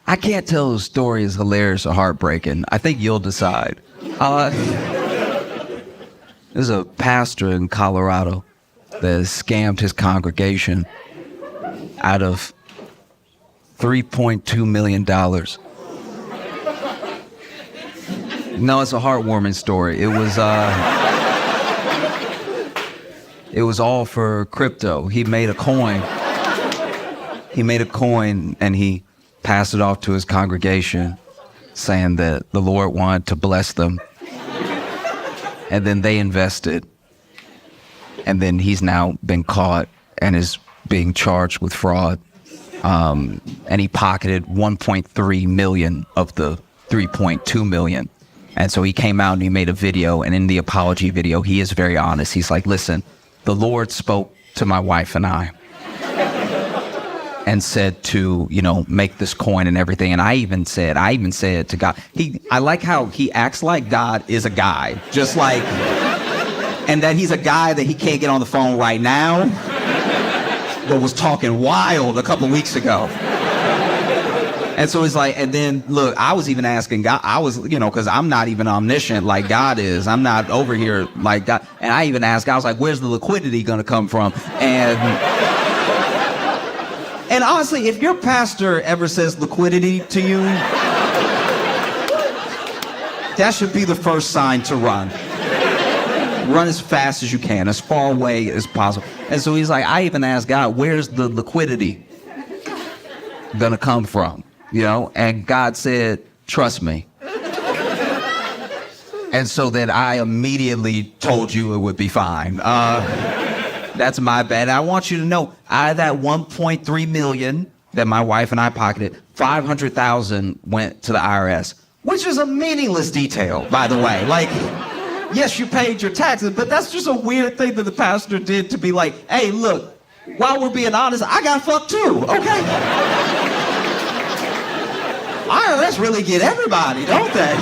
I can't tell the story is hilarious or heartbreaking. I think you'll decide. There's a pastor in Colorado that scammed his congregation out of $3.2 million. No, it's a heartwarming story. It was all for crypto. He made a coin. And he passed it off to his congregation, saying that the Lord wanted to bless them. And then they invested. And then he's now been caught and is being charged with fraud. And he pocketed 1.3 million of the 3.2 million. And so he came out and he made a video, and in the apology video, he is very honest. He's like, listen, the Lord spoke to my wife and I and said to, make this coin and everything. And I even said to God, I like how he acts like God is a guy, just like, and that he's a guy that he can't get on the phone right now, but was talking wild a couple weeks ago. And so he's like, and then look, I was even asking God, because I'm not even omniscient like God is. I'm not over here like God. And I even asked God, I was like, where's the liquidity going to come from? And honestly, if your pastor ever says liquidity to you, that should be the first sign to run. Run as fast as you can, as far away as possible. And so he's like, I even asked God, where's the liquidity going to come from? And God said, trust me. And so then I immediately told you it would be fine. That's my bad. I want you to know, out of that 1.3 million that my wife and I pocketed, 500,000 went to the IRS, which is a meaningless detail, by the way. Like, yes, you paid your taxes, but that's just a weird thing that the pastor did to be like, hey, look, while we're being honest, I got fucked too, okay? IRS really get everybody, don't they?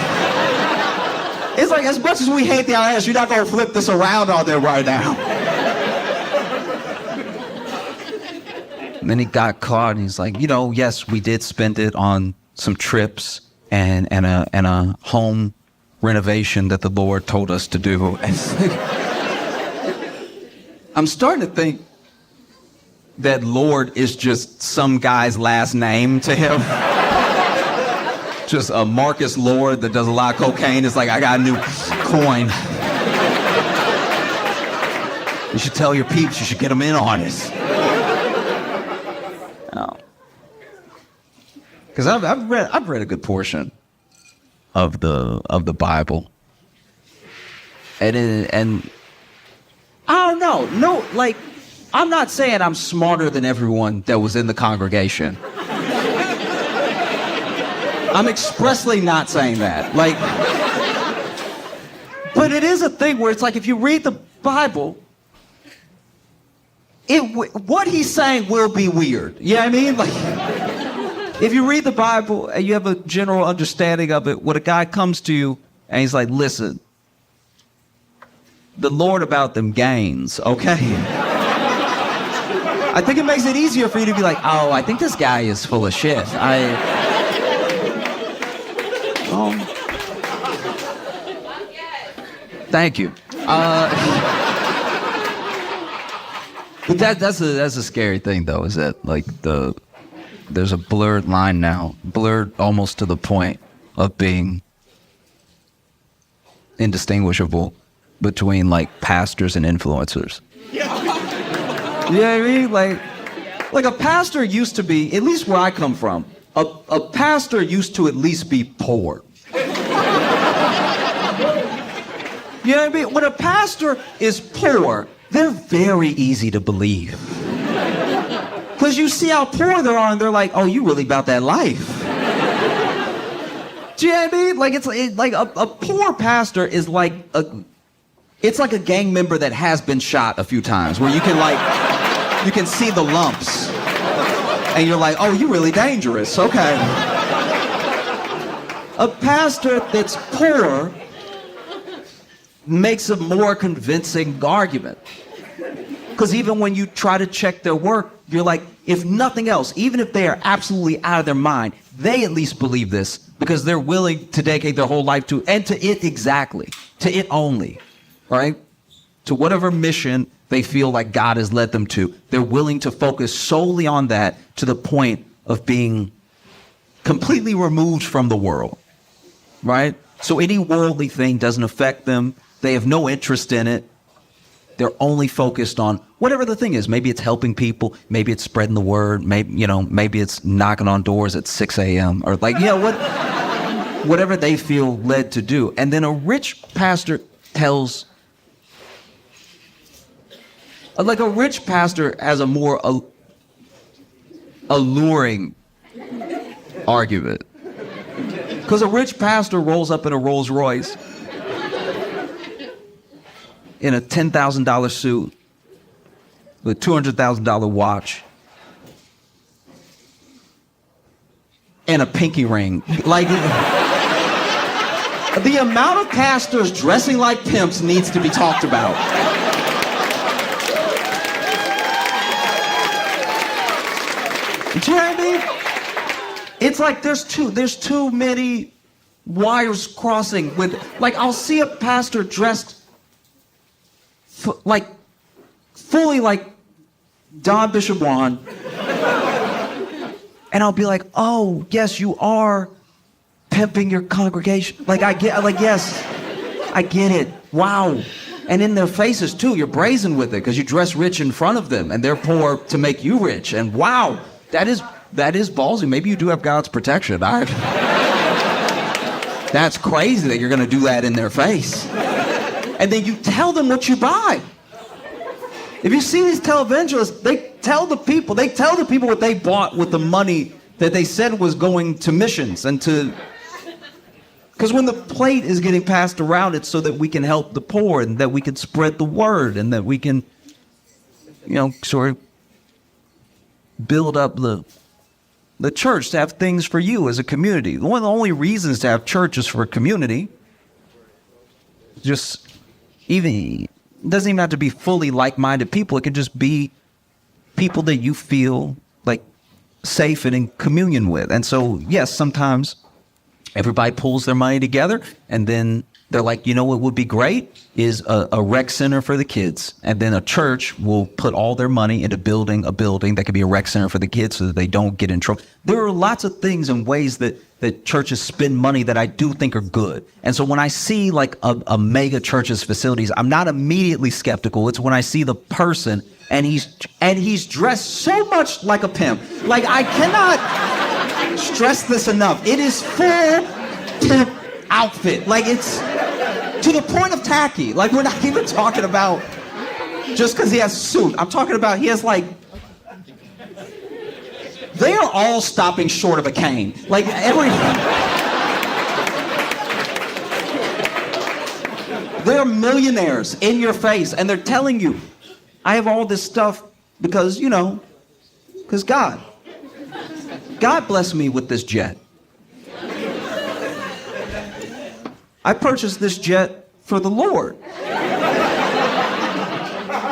It's like, as much as we hate the IRS, you're not going to flip this around on them right now. And then he got caught, and he's like, yes, we did spend it on some trips and a home renovation that the Lord told us to do. And I'm starting to think that Lord is just some guy's last name to him. Just a Marcus Lord that does a lot of cocaine. It's like, I got a new coin. You should tell your peeps, you should get them in on it. Because I've read a good portion of the Bible. And I don't know. No, like, I'm not saying I'm smarter than everyone that was in the congregation. I'm expressly not saying that. Like, but it is a thing where it's like, if you read the Bible, what he's saying will be weird. You know what I mean? Like, if you read the Bible and you have a general understanding of it, when a guy comes to you and he's like, listen, the Lord about them gains, okay? I think it makes it easier for you to be like, oh, I think this guy is full of shit. Thank you. But that's a scary thing, though, is that, like, there's a blurred line now, blurred almost to the point of being indistinguishable between, like, pastors and influencers. You know what I mean? Like a pastor used to be, at least where I come from, a pastor used to at least be poor. You know what I mean? When a pastor is poor, they're very easy to believe. Because you see how poor they are, and they're like, oh, you really about that life. Do you know what I mean? Like, it's like a poor pastor is like it's like a gang member that has been shot a few times, where you can see the lumps. And you're like, oh, you're really dangerous, okay. A pastor that's poor makes a more convincing argument. Because even when you try to check their work, you're like, if nothing else, even if they are absolutely out of their mind, they at least believe this because they're willing to dedicate their whole life to, and to it exactly, to it only, right? To whatever mission they feel like God has led them to. They're willing to focus solely on that to the point of being completely removed from the world, right? So any worldly thing doesn't affect them. They have no interest in it. They're only focused on whatever the thing is. Maybe it's helping people. Maybe it's spreading the word. Maybe it's knocking on doors at 6 a.m. or whatever they feel led to do. And then a rich pastor has a more alluring argument. Because a rich pastor rolls up in a Rolls Royce in a $10,000 suit with a $200,000 watch and a pinky ring. Like, the amount of pastors dressing like pimps needs to be talked about. Do you know what I mean? It's like there's too many wires crossing with, like, I'll see a pastor dressed fully like Don Bishop Juan, and I'll be like, oh, yes, you are pimping your congregation. Yes, I get it. Wow. And in their faces too, you're brazen with it because you dress rich in front of them and they're poor to make you rich. And wow, that is ballsy. Maybe you do have God's protection. That's crazy that you're going to do that in their face. And then you tell them what you buy. If you see these televangelists, they tell the people what they bought with the money that they said was going to missions and to... Because when the plate is getting passed around, it's so that we can help the poor and that we can spread the word and that we can, sort of build up the church to have things for you as a community. One of the only reasons to have church is for a community. It doesn't even have to be fully like-minded people. It could just be people that you feel like safe and in communion with. And so, yes, sometimes everybody pulls their money together and then they're like, what would be great is a rec center for the kids. And then a church will put all their money into building a building that could be a rec center for the kids so that they don't get in trouble. There are lots of things and ways that churches spend money that I do think are good. And so when I see like a mega church's facilities, I'm not immediately skeptical. It's when I see the person and he's dressed so much like a pimp. Like, I cannot stress this enough. It is full pimp outfit. Like, it's to the point of tacky. Like, we're not even talking about just because he has a suit. I'm talking about he has like, they are all stopping short of a cane. Like, they're millionaires in your face and they're telling you, I have all this stuff because, because God blessed me with this jet. I purchased this jet for the Lord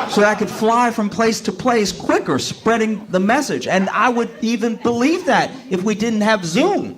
so that I could fly from place to place quicker, spreading the message. And I would even believe that if we didn't have Zoom.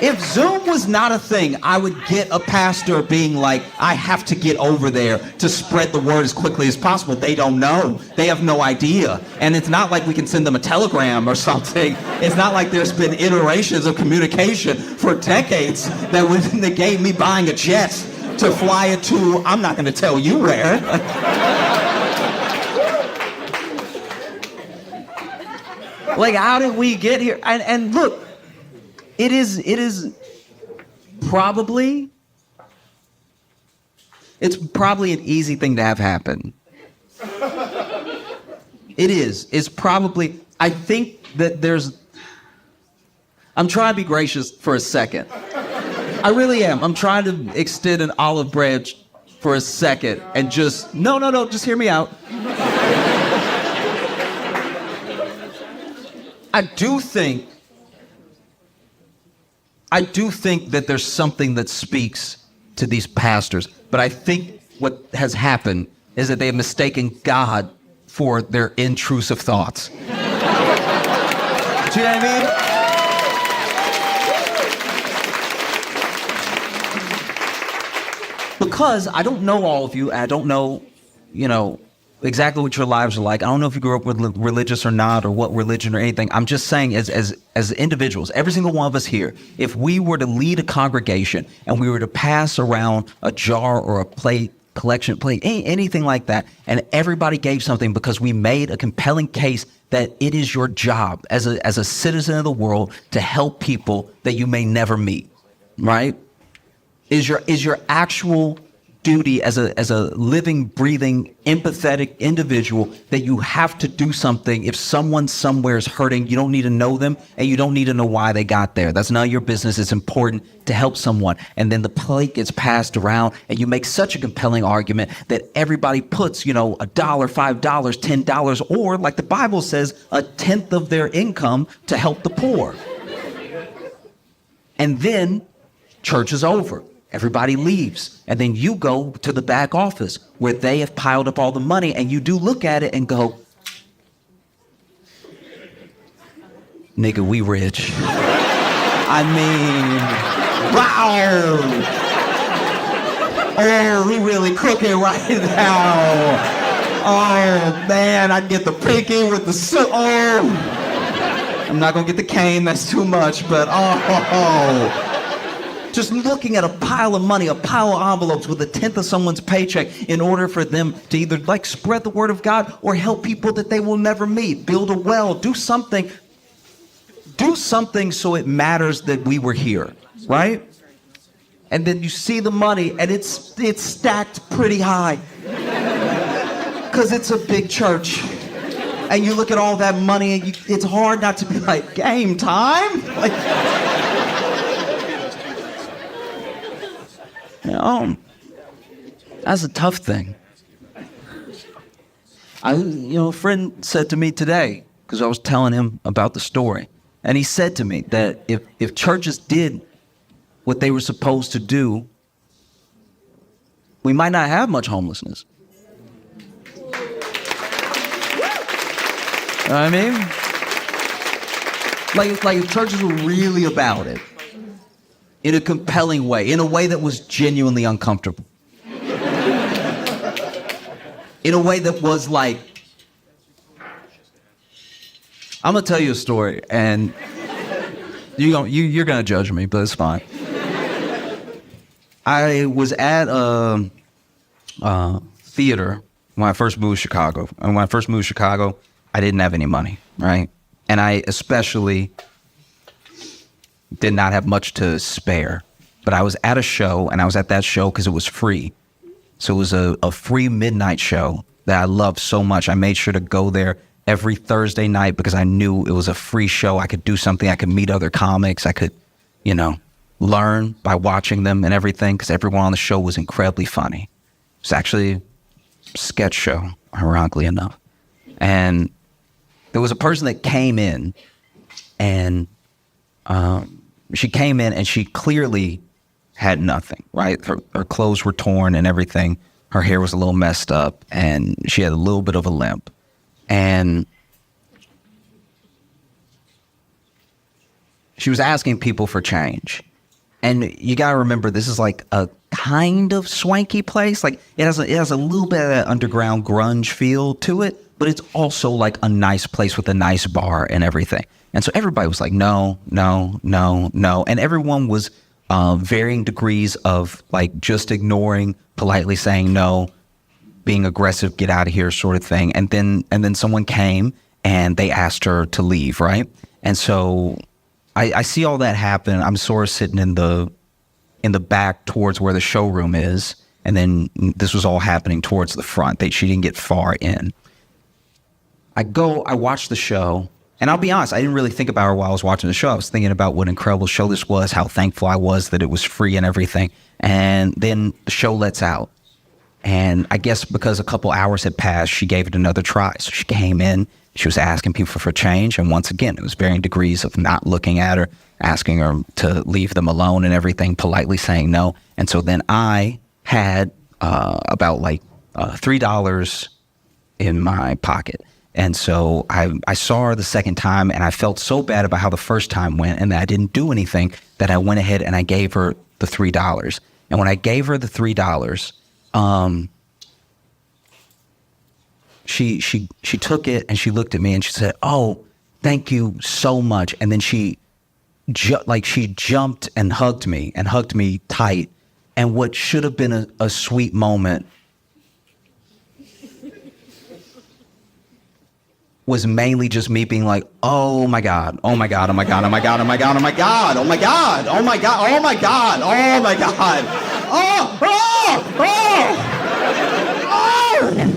If Zoom was not a thing, I would get a pastor being like, I have to get over there to spread the word as quickly as possible. They don't know. They have no idea. And it's not like we can send them a telegram or something. It's not like there's been iterations of communication for decades that would negate me buying a jet to fly it to, I'm not going to tell you where. Like, how did we get here? And look, it is probably, it's probably an easy thing to have happen. It is. It's probably, I think that I'm trying to be gracious for a second. I really am. I'm trying to extend an olive branch for a second and just, no, just hear me out. I do think that there's something that speaks to these pastors. But I think what has happened is that they have mistaken God for their intrusive thoughts. Do you know what I mean? Because I don't know all of you, and I don't know, exactly what your lives are like. I don't know if you grew up with religious or not, or what religion or anything. I'm just saying, as individuals, every single one of us here, if we were to lead a congregation and we were to pass around a jar or a plate, collection plate, anything like that, and everybody gave something because we made a compelling case that it is your job as a citizen of the world to help people that you may never meet, right? Is your actual duty as a living, breathing, empathetic individual that you have to do something if someone somewhere is hurting. You don't need to know them, and you don't need to know why they got there. That's none of your business. It's important to help someone. And then the plate gets passed around, and you make such a compelling argument that everybody puts, $1, $5, $10, or like the Bible says, 1/10 of their income to help the poor. And then church is over. Everybody leaves. And then you go to the back office where they have piled up all the money, and you do look at it and go, nigga, we rich. I mean, wow. Oh, we really cooking right now. Oh, man, I'd get the pinky with the soup. Oh. I'm not going to get the cane. That's too much, but oh. Just looking at a pile of money, a pile of envelopes with 1/10 of someone's paycheck in order for them to either spread the word of God or help people that they will never meet, build a well, do something so it matters that we were here, right? And then you see the money and it's stacked pretty high because it's a big church. And you look at all that money and it's hard not to be like, game time? That's a tough thing. A friend said to me today, because I was telling him about the story, and he said to me that if churches did what they were supposed to do, we might not have much homelessness. You know what I mean? Like if churches were really about it, in a compelling way, in a way that was genuinely uncomfortable. In a way that was like, I'm gonna tell you a story, and you're gonna judge me, but it's fine. I was at a theater when I first moved to Chicago. And when I first moved to Chicago, I didn't have any money, right? And I especially did not have much to spare. But I was at a show, and I was at that show because it was free. So it was a free midnight show that I loved so much. I made sure to go there every Thursday night because I knew it was a free show. I could do something. I could meet other comics. I could, learn by watching them and everything, because everyone on the show was incredibly funny. It was actually a sketch show, ironically enough. And there was a person that came in, and she came in and she clearly had nothing, right? Her clothes were torn and everything. Her hair was a little messed up, and she had a little bit of a limp. And she was asking people for change. And you got to remember, this is like a kind of swanky place. Like it has a little bit of that underground grunge feel to it, but it's also like a nice place with a nice bar and everything. And so everybody was like, no, no, no, no. And everyone was varying degrees of like just ignoring, politely saying no, being aggressive, get out of here sort of thing. And then someone came and they asked her to leave, right? And so I see all that happen. I'm sort of sitting in the back towards where the showroom is. And then this was all happening towards the front. She didn't get far in. I watch the show. And I'll be honest, I didn't really think about her while I was watching the show. I was thinking about what an incredible show this was, how thankful I was that it was free and everything. And then the show lets out. And I guess because a couple hours had passed, she gave it another try. So she came in She was asking people for change. And once again, it was varying degrees of not looking at her, asking her to leave them alone and everything, politely saying no. And so then I had about like $3 in my pocket. And so I saw her the second time, and I felt so bad about how the first time went and that I didn't do anything, that I went ahead and I gave her the $3. And when I gave her the $3, she took it and she looked at me and she said, "Oh, thank you so much." And then she jumped and hugged me tight. And what should have been a sweet moment was mainly just me being like, "Oh my God, oh my God, oh my God, oh my God, oh my God, oh my God, oh my God, oh my God, oh my God, oh my God, oh, oh, oh, oh."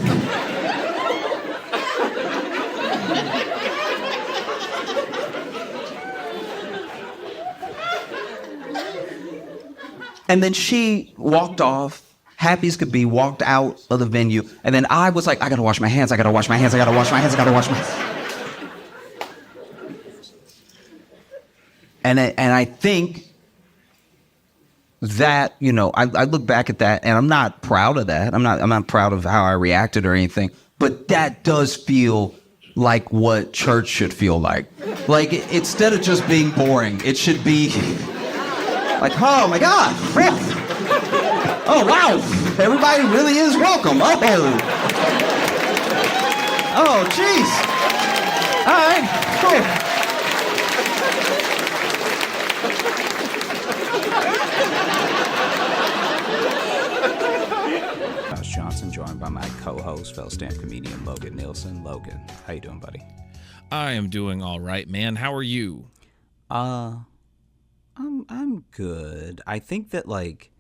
And then she walked off, happy as could be, walked out of the venue. And then I was like, I gotta wash my hands, I gotta wash my hands, I gotta wash my hands, I gotta wash my hands. And I think that, you know, I look back at that and I'm not proud of that. I'm not proud of how I reacted or anything. But that does feel like what church should feel like. Like, instead of just being boring, it should be like, oh my God, oh wow, everybody really is welcome. Oh jeez. All right, cool. Josh Johnson, joined by my co-host, fellow stand comedian Logan Nielsen. Logan, how you doing, buddy? I am doing all right, man. How are you? I'm good. I think that like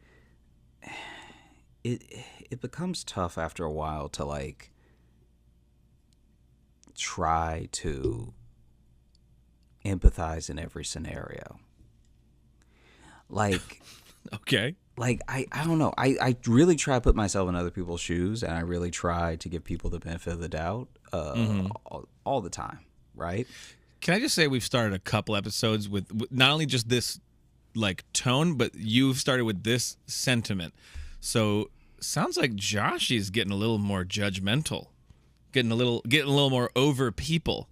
it becomes tough after a while to like try to empathize in every scenario. Like okay. Like I don't know. I really try to put myself in other people's shoes, and I really try to give people the benefit of the doubt all the time, right? Can I just say we've started a couple episodes with not only just this like tone, but you've started with this sentiment. So sounds like Josh is getting a little more judgmental, getting a little more over people.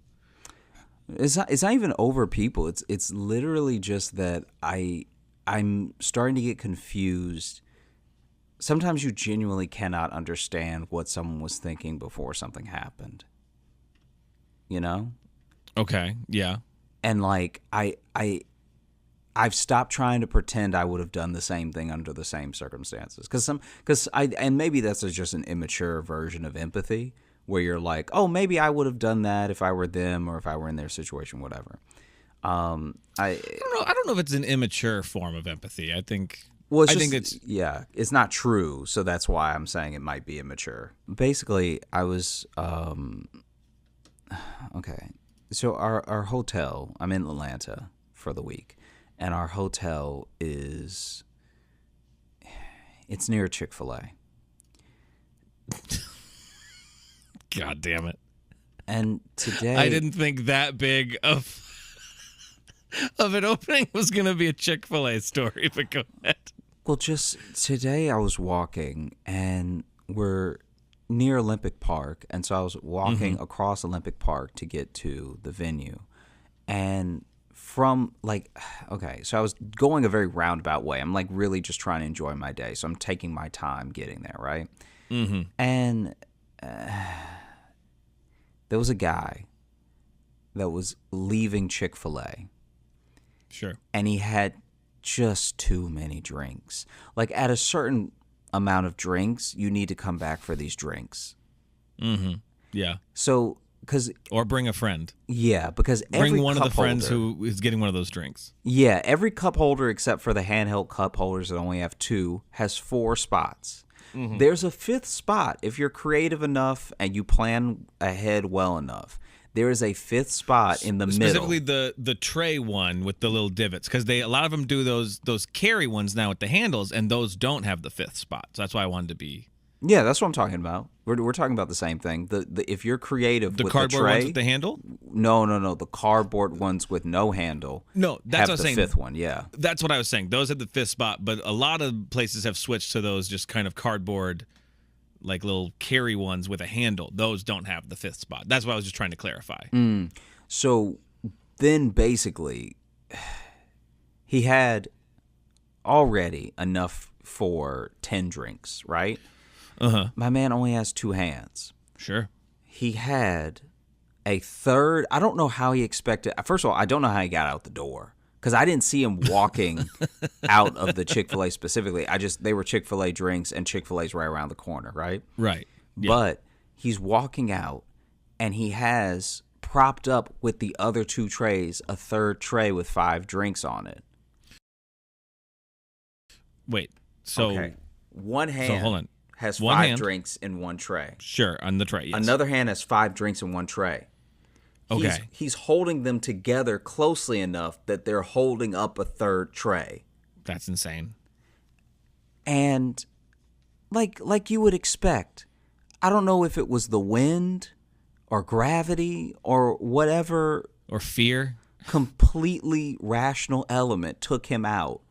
It's not even over people. It's literally just that I'm starting to get confused. Sometimes you genuinely cannot understand what someone was thinking before something happened. You know? Okay, yeah. And like I've stopped trying to pretend I would have done the same thing under the same circumstances. And maybe that's just an immature version of empathy where you're like, oh, maybe I would have done that if I were them or if I were in their situation, whatever. I don't know if it's an immature form of empathy. I think it's not true. So that's why I'm saying it might be immature. Basically, I was okay. So our hotel, I'm in Atlanta for the week, and our hotel it's near Chick-fil-A. God damn it. And today I didn't think that big of an opening was going to be a Chick-fil-A story, but go ahead. Well, just today I was walking, and we're near Olympic Park, and so I was walking across Olympic Park to get to the venue. And from so I was going a very roundabout way. I'm like really just trying to enjoy my day, so I'm taking my time getting there, right? Mm-hmm. And there was a guy that was leaving Chick-fil-A. Sure. And he had just too many drinks. Like at a certain amount of drinks, you need to come back for these drinks. Mm-hmm. Yeah. So, or bring a friend. Yeah, because bring one of the friends who is getting one of those drinks. Yeah, every cup holder except for the handheld cup holders that only have 2 has 4 spots. Mm-hmm. There's a 5th spot if you're creative enough and you plan ahead well enough. There is a 5th spot in the middle. Specifically the tray one with the little divots, because a lot of them do those carry ones now with the handles, and those don't have the 5th spot. So that's why I wanted to be Yeah, that's what I'm talking about. We're talking about the same thing. The if you're creative The with cardboard the tray, ones with the handle? no, the cardboard ones with no handle. No, that's have what I was the saying. fifth one. Yeah, That's what I was saying. Those had the fifth spot, but a lot of places have switched to those just kind of cardboard, like little carry ones with a handle. Those don't have the fifth spot. That's what I was just trying to clarify. So then basically, he had already enough for 10 drinks, right? Uh-huh. My man only has 2 hands. Sure. He had a third. I don't know how he expected. First of all, I don't know how he got out the door because I didn't see him walking out of the Chick-fil-A specifically. They were Chick-fil-A drinks and Chick-fil-A's right around the corner, right? Right. Yeah. But he's walking out and he has propped up with the other 2 trays a third tray with 5 drinks on it. Wait. So Okay. One hand hold on. has One 5 hand. drinks in one tray. Sure, on the tray. Yes. Another hand has 5 drinks in one tray. Okay. He's holding them together closely enough that they're holding up a third tray. That's insane. And like you would expect, I don't know if it was the wind or gravity or whatever Or fear. completely rational element took him out.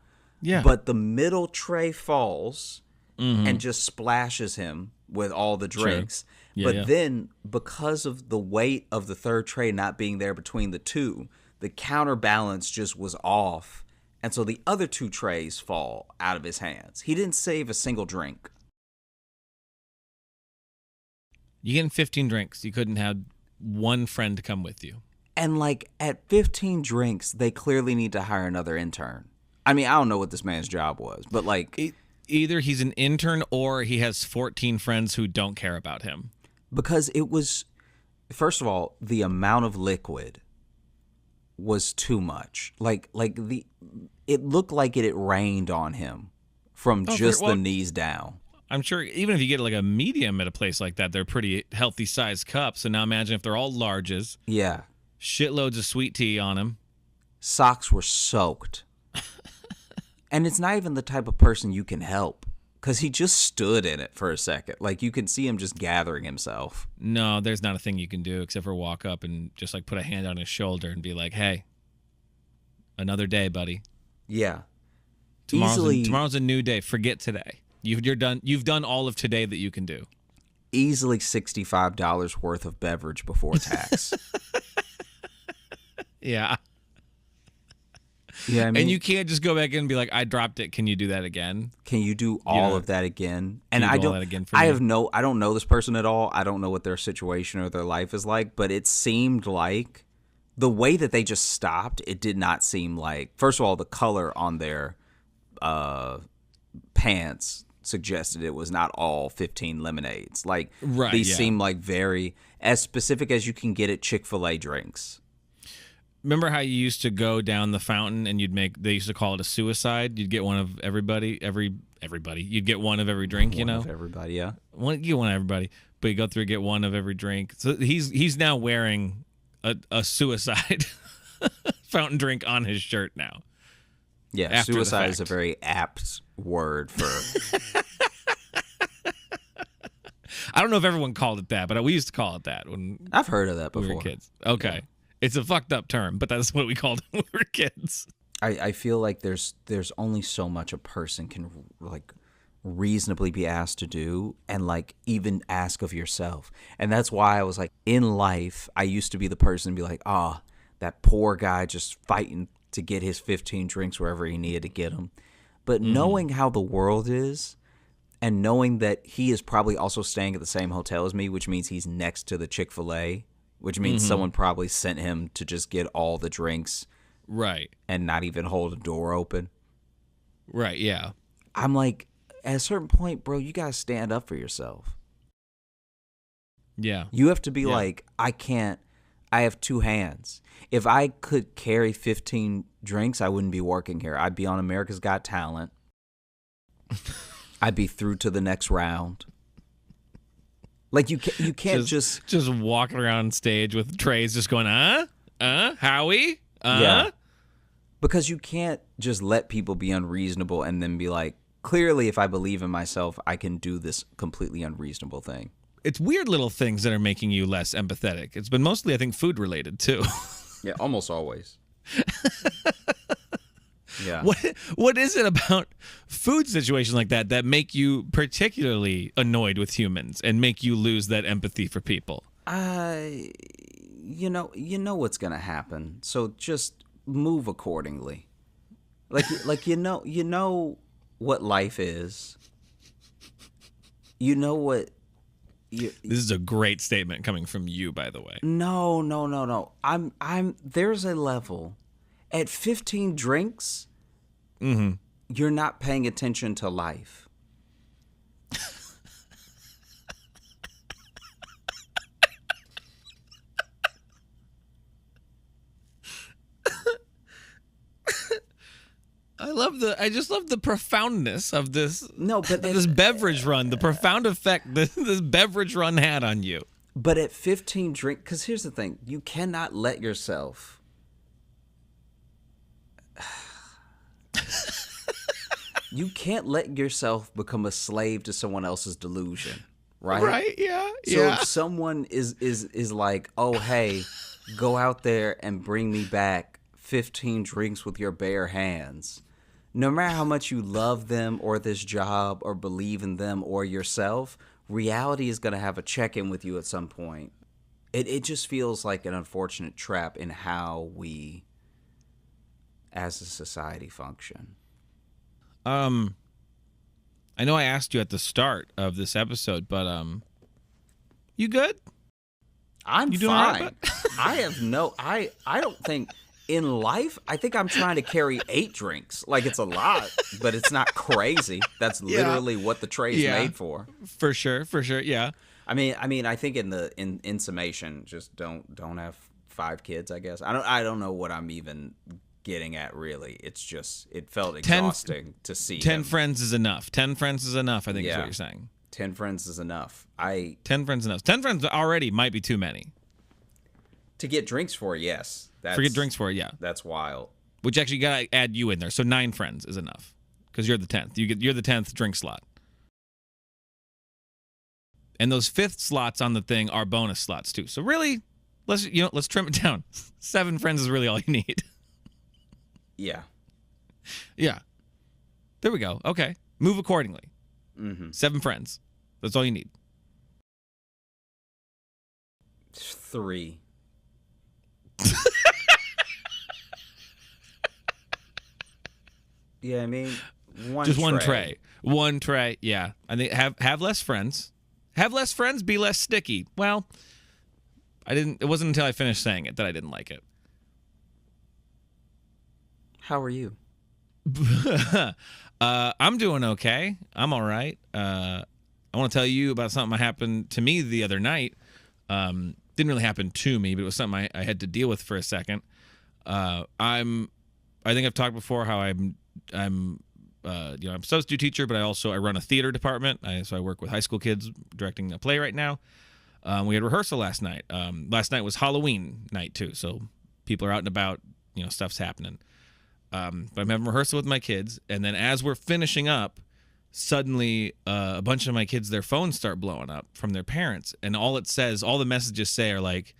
Yeah. But the middle tray falls and just splashes him with all the drinks. Yeah, But yeah. then, because of the weight of the third tray not being there between the 2, the counterbalance just was off. And so the other 2 trays fall out of his hands. He didn't save a single drink. You getting 15 drinks. You couldn't have one friend come with you. And like at 15 drinks, they clearly need to hire another intern. I mean, I don't know what this man's job was, but like... Either he's an intern or he has 14 friends who don't care about him. Because it was, first of all, the amount of liquid was too much. It looked like it rained on him from just the knees down. I'm sure even if you get like a medium at a place like that, they're pretty healthy sized cups. So now imagine if they're all larges, Yeah. shitloads of sweet tea on them. Socks were soaked. And it's not even the type of person you can help because he just stood in it for a second. Like you can see him just gathering himself. No, there's not a thing you can do except for walk up and just like put a hand on his shoulder and be like, hey, another day, buddy. Yeah. Tomorrow's a new day. Forget today. You're done. You've done all of today that you can do. Easily $65 worth of beverage before tax. Yeah. Yeah, I mean, And you can't just go back in and be like, I dropped it. Can you do that again? can you do all of that again? And you I do all don't. that again for I me? I don't know this person at all. I don't know what their situation or their life is like. But it seemed like the way that they just stopped. It did not seem like. First of all, the color on their pants suggested it was not all 15 lemonades. Like Right, these yeah. seem like very as specific as you can get at Chick-fil-A drinks. Remember how you used to go down the fountain and they used to call it a suicide? You'd get one of everybody. You'd get one of every drink, One you know? of everybody, yeah. You get one of everybody, but you go through and get one of every drink. So he's now wearing a suicide fountain drink on his shirt now. Yeah, After the suicide is a fact. very apt word for. I don't know if everyone called it that, but we used to call it that when I've heard of that before. we were kids. Okay. It's a fucked up term, but that's what we called it when we were kids. I feel like there's only so much a person can like reasonably be asked to do and like even ask of yourself. And that's why I was like in life, I used to be the person to be like, that poor guy just fighting to get his 15 drinks wherever he needed to get them. But knowing how the world is and knowing that he is probably also staying at the same hotel as me, which means he's next to the Chick-fil-A, which means someone probably sent him to just get all the drinks Right. and not even hold a door open. Right, yeah. I'm like, at a certain point, bro, you got to stand up for yourself. Yeah. You have to be like, I have 2 hands. If I could carry 15 drinks, I wouldn't be working here. I'd be on America's Got Talent. I'd be through to the next round. Like you can't just walking around stage with trays just going, Howie? Yeah. Because you can't just let people be unreasonable and then be like, clearly, if I believe in myself, I can do this completely unreasonable thing. It's weird little things that are making you less empathetic. It's been mostly, I think, food related too. Yeah, almost always. Yeah. What is it about food situations like that make you particularly annoyed with humans and make you lose that empathy for people? You know what's gonna happen. So just move accordingly. Like you know what life is. You know what. This is a great statement coming from you, by the way. No. I'm. There's a level. At 15 drinks, you're not paying attention to life. I just love the profoundness of this. No, but this beverage run, the profound effect this beverage run had on you. But at 15 drinks, because here's the thing, you cannot let yourself. You can't let yourself become a slave to someone else's delusion, right? Right? Yeah. So if someone is like, oh, hey, go out there and bring me back 15 drinks with your bare hands, no matter how much you love them or this job or believe in them or yourself, reality is going to have a check-in with you at some point. It just feels like an unfortunate trap in how we, as a society, function. I know I asked you at the start of this episode, but you good? I'm you doing fine. all right, I don't think in life, I think I'm trying to carry 8 drinks. Like, it's a lot, but it's not crazy. That's literally what the tray's made for. For sure, yeah. I mean, I think in summation, just don't have 5 kids, I guess. I don't know what I'm even getting at, really. It's just, it felt exhausting to see 10 him. friends is enough. 10 friends is enough, I think is what you're saying. 10 friends is enough. 10 friends is enough. 10 friends already might be too many. To get drinks for, yes. Forget drinks for it, yeah. That's wild. Which actually, you gotta add you in there. So 9 friends is enough. Because you're the 10th. You're the 10th drink slot. And those 5th slots on the thing are bonus slots too. So really, let's trim it down. 7 friends is really all you need. Yeah. Yeah. There we go. Okay. Move accordingly. 7 friends. That's all you need. 3. Yeah, I mean, one tray. One tray. Yeah. I think have less friends. Have less friends, be less sticky. Well, it wasn't until I finished saying it that I didn't like it. How are you? I'm doing okay. I'm all right. I want to tell you about something that happened to me the other night. Didn't really happen to me, but it was something I had to deal with for a second. I think I've talked before how I'm a substitute teacher, but I run a theater department. So I work with high school kids directing a play right now. We had rehearsal last night. Last night was Halloween night too, so people are out and about. Stuff's happening. But I'm having rehearsal with my kids, and then as we're finishing up, suddenly a bunch of my kids, their phones start blowing up from their parents, and all the messages say are like,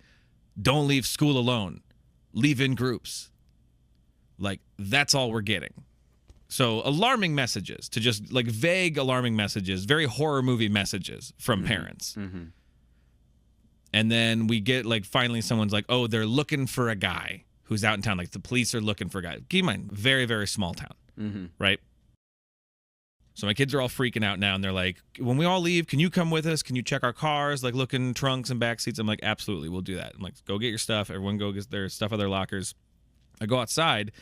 "Don't leave school alone, leave in groups." Like, that's all we're getting. So alarming messages, to just like vague alarming messages, very horror movie messages from parents. And then we get like finally someone's like, "Oh, they're looking for a guy who's out in town." Like the police are looking for a guy. Keep in mind, very, very small town, right? So my kids are all freaking out now, and they're like, "When we all leave, can you come with us? Can you check our cars, like look in trunks and back seats?" I'm like, "Absolutely, we'll do that." I'm like, "Go get your stuff. Everyone go get their stuff out of their lockers." I go outside,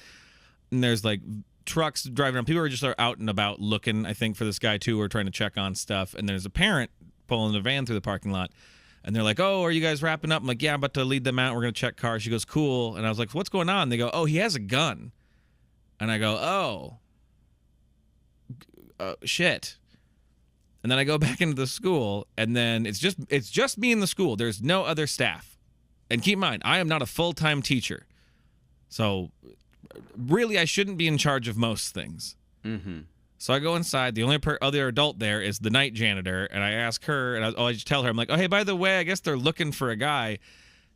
and there's like trucks driving around. People are just out and about looking, I think, for this guy too, or trying to check on stuff. And there's a parent pulling a van through the parking lot. And they're like, "Oh, are you guys wrapping up?" I'm like, "Yeah, I'm about to lead them out. We're going to check cars." She goes, "Cool." And I was like, "What's going on?" They go, "Oh, he has a gun." And I go, "Oh, shit." And then I go back into the school, and then it's just me in the school. There's no other staff. And keep in mind, I am not a full-time teacher. So really, I shouldn't be in charge of most things. So I go inside. The only other adult there is the night janitor, and I ask her, and I just tell her, I'm like, oh, hey, by the way, I guess they're looking for a guy,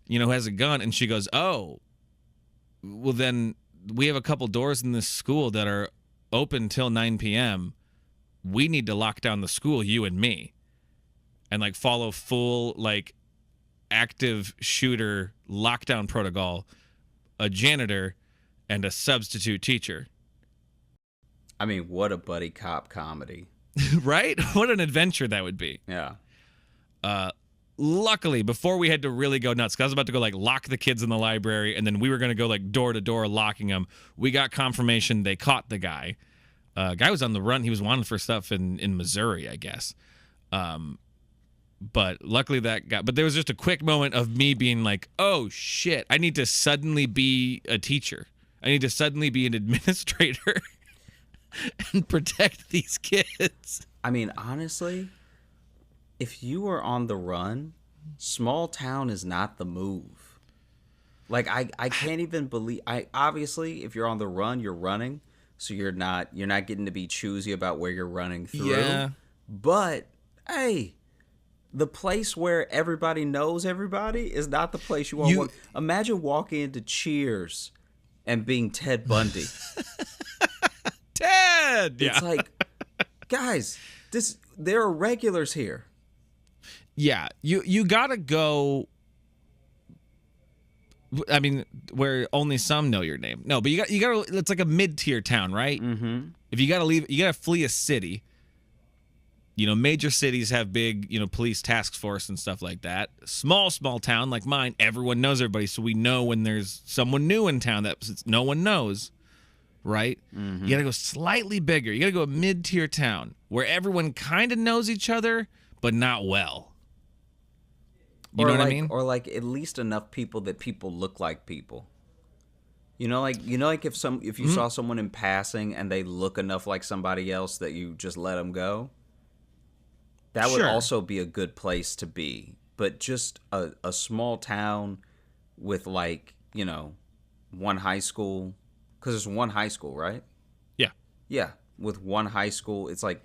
who has a gun. And she goes, oh, well, then we have a couple doors in this school that are open till 9 p.m. We need to lock down the school, you and me, and like follow full like active shooter lockdown protocol, a janitor and a substitute teacher. I mean, what a buddy cop comedy. Right? What an adventure that would be. Yeah. Luckily, before we had to really go nuts, because I was about to go like lock the kids in the library, and then we were going to go like door to door locking them, we got confirmation they caught the guy. Guy was on the run. He was wanted for stuff in Missouri, I guess. But luckily but there was just a quick moment of me being like, oh shit, I need to suddenly be a teacher. I need to suddenly be an administrator and protect these kids. I mean, honestly, if you were on the run, small town is not the move. Like I can't even believe obviously if you're on the run, you're running, so you're not getting to be choosy about where you're running through. Yeah. But hey, the place where everybody knows everybody is not the place you want to walk. Imagine walking into Cheers and being Ted Bundy. Ted! It's like, guys, there are regulars here. Yeah, you gotta go. I mean, where only some know your name. No, but you gotta. It's like a mid-tier town, right? Mm-hmm. If you gotta leave, you gotta flee a city. Major cities have big, police task force and stuff like that. Small town like mine, everyone knows everybody, so we know when there's someone new in town that no one knows, right? Mm-hmm. You got to go slightly bigger. You got to go a mid-tier town where everyone kind of knows each other, but not well. You know what I mean? Or like at least enough people that people look like people. Like if you saw someone in passing and they look enough like somebody else that you just let them go. That would also be a good place to be. But just a small town with like, one high school. Because there's one high school, right? Yeah. Yeah. With one high school, it's like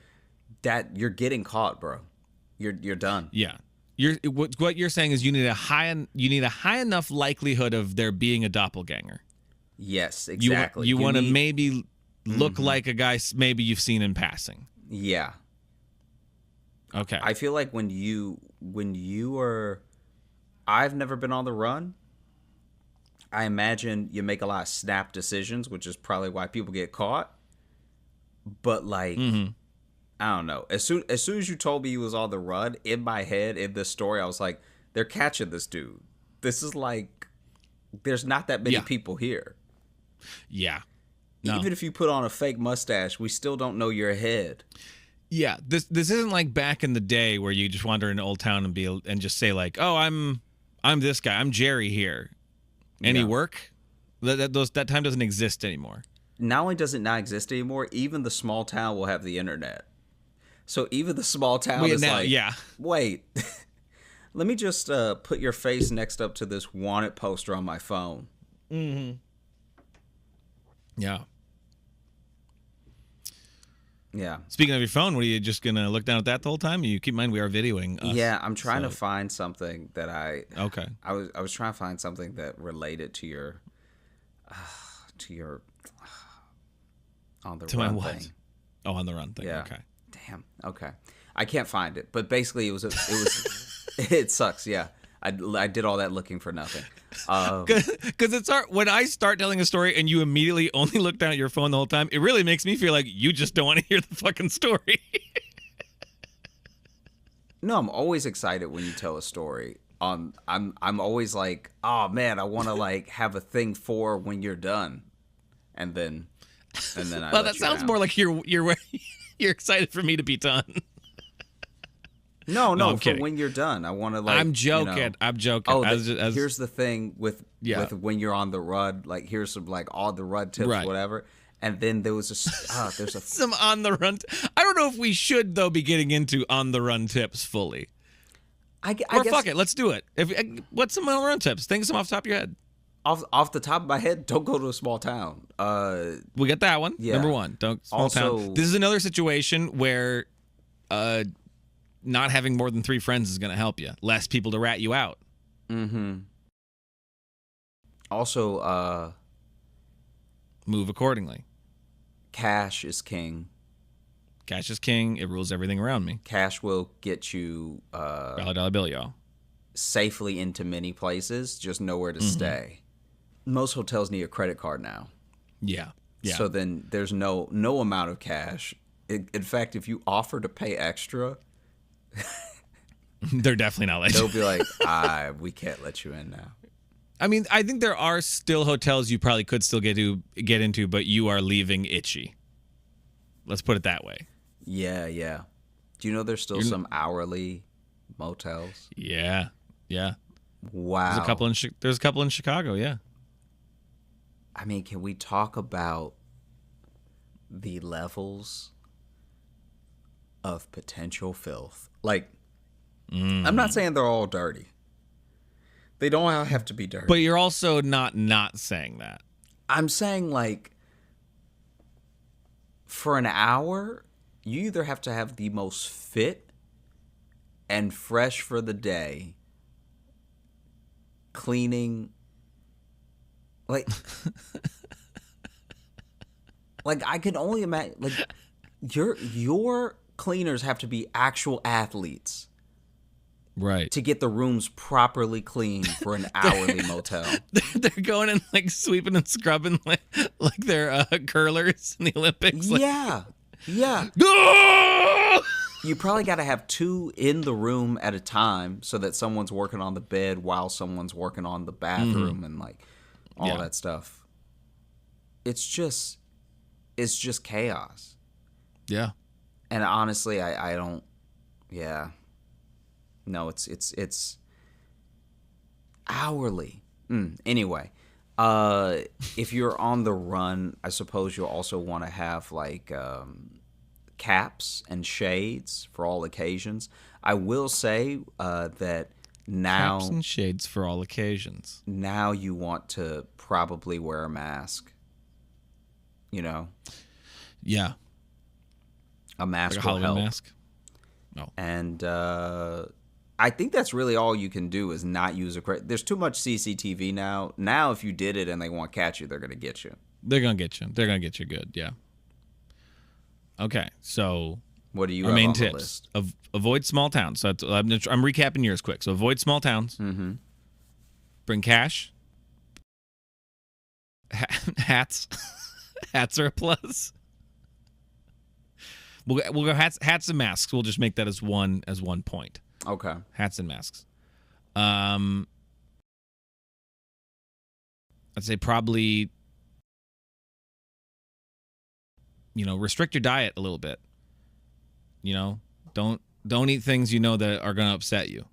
that you're getting caught, bro. You're done. Yeah. What you're saying is you need a high enough likelihood of there being a doppelganger. Yes, exactly. You want to maybe look like a guy maybe you've seen in passing. Yeah. Okay. I feel like when you are, I've never been on the run. I imagine you make a lot of snap decisions, which is probably why people get caught. But like, I don't know. As soon as you told me he was on the run, in my head, in this story, I was like, they're catching this dude. This is like, there's not that many people here. Yeah. No. Even if you put on a fake mustache, we still don't know your head. Yeah, this isn't like back in the day where you just wander into Old Town and just say like, "Oh, I'm this guy. I'm Jerry here." Any work? That time doesn't exist anymore. Not only does it not exist anymore, even the small town will have the internet. So even the small town is like, wait, let me just put your face next up to this wanted poster on my phone. Mm-hmm. Yeah. Yeah. Speaking of your phone, what are you just gonna look down at that the whole time? You keep in mind we are videoing us. Yeah, I'm trying to find something that Okay. I was trying to find something that related to your on the run thing. Oh, on the run thing. Yeah. Okay. Damn. Okay. I can't find it, but basically it was it sucks. Yeah. I did all that looking for nothing. Because it's hard when I start telling a story and you immediately only look down at your phone the whole time. It really makes me feel like you just don't want to hear the fucking story. No, I'm always excited when you tell a story. I'm always like, oh man, I want to like have a thing for when you're done, and then I. Well, that sounds more like you're excited for me to be done. No, for when you're done. I want to like. I'm joking. I'm joking. Oh, here's the thing with when you're on the run. Like here's some like on the run tips, whatever. And then there was there's some on the run. I don't know if we should though be getting into on the run tips fully. I or guess, fuck it, let's do it. What's some on the run tips? Think of some off the top of your head. off the top of my head, don't go to a small town. We got that one. Yeah. Number one, don't small Also- town. This is another situation where not having more than 3 friends is going to help you. Less people to rat you out. Mm-hmm. Also, Move accordingly. cash is king. Cash is king. It rules everything around me. Cash will get you $1 bill, y'all. safely into many places, just nowhere to stay. Most hotels need a credit card now. Yeah. Yeah. So then there's no amount of cash. In fact, if you offer to pay extra, They're definitely not letting they'll you. be like, we can't let you in now. I mean, I think there are still hotels you probably could still get into, but you are leaving itchy. Let's put it that way. Yeah, yeah. Do you know there's still some hourly motels? Yeah. Yeah. Wow. There's a couple in Chicago, yeah. I mean, can we talk about the levels of potential filth? Like, I'm not saying they're all dirty. They don't all have to be dirty. But you're also not saying that. I'm saying, like, for an hour, you either have to have the most fit and fresh for the day cleaning, like, like I can only imagine, like, your cleaners have to be actual athletes Right. to get the rooms properly cleaned for an hourly motel. They're going and like sweeping and scrubbing like they're curlers in the Olympics. Like, Yeah, yeah. You probably got to have 2 in the room at a time so that someone's working on the bed while someone's working on the bathroom and like all that stuff. It's just chaos. Yeah. And honestly, I don't. Yeah. No, it's hourly. Anyway, if you're on the run, I suppose you'll also want to have like caps and shades for all occasions. I will say that now Caps and shades for all occasions. now you want to probably wear a mask. You know, Yeah. a mask Like a will Halloween help. mask. No. And I think that's really all you can do is not use a credit. There's too much CCTV now. Now, if you did it and they want to catch you, they're going to get you. They're gonna get you. They're gonna get you good. Yeah. Okay. So What do you our have main on the tips: list? avoid small towns. So I'm recapping yours quick. So avoid small towns. Mm-hmm. Bring cash. Hats. Hats are a plus. We'll go hats and masks. We'll just make that as one point. Okay. Hats and masks. I'd say probably, restrict your diet a little bit. Don't eat things that are going to upset you.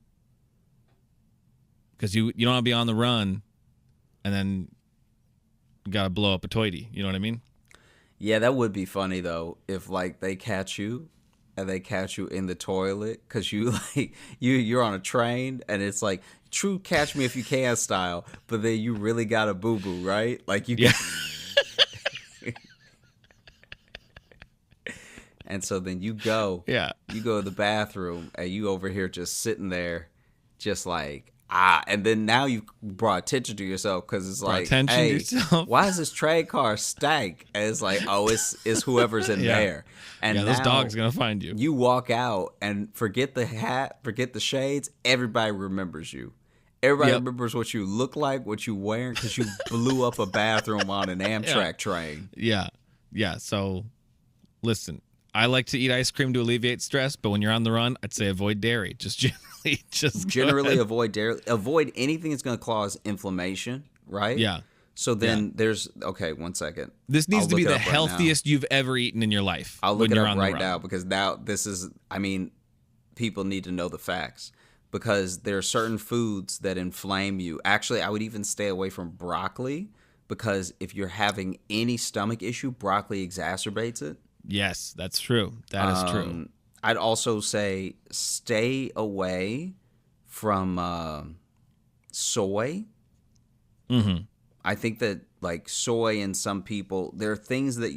Because you don't want to be on the run and then you got to blow up a toity. You know what I mean? Yeah, that would be funny though if like they catch you and they catch you in the toilet because you like you're on a train and it's like true catch me if you can style, but then you really got a boo boo, right? Like you. Yeah. And so then you go Yeah. to the bathroom and you over here just sitting there just like and then now you brought attention to yourself because it's like, attention to hey, yourself. why is this trade car stank? And it's like, oh, it's whoever's in Yeah. there. And Yeah, those now dogs gonna find you. you walk out and forget the hat, forget the shades. Everybody remembers you. Everybody Yep. remembers what you look like, what you wearing, because you blew up a bathroom on an Amtrak train. Yeah. Yeah. So listen, I like to eat ice cream to alleviate stress, but when you're on the run, I'd say avoid dairy. Just generally, go ahead. Avoid dairy. Avoid anything that's going to cause inflammation, right? Yeah. So then there's, okay, 1 second. This needs I'll to be look it the up right healthiest you've ever eaten in your life. I'll look when it you're up on the right run. now because now this is, I mean, people need to know the facts because there are certain foods that inflame you. Actually, I would even stay away from broccoli because if you're having any stomach issue, broccoli exacerbates it. Yes, that's true. That is true. I'd also say stay away from soy. Mm-hmm. I think that like soy and some people, there are things that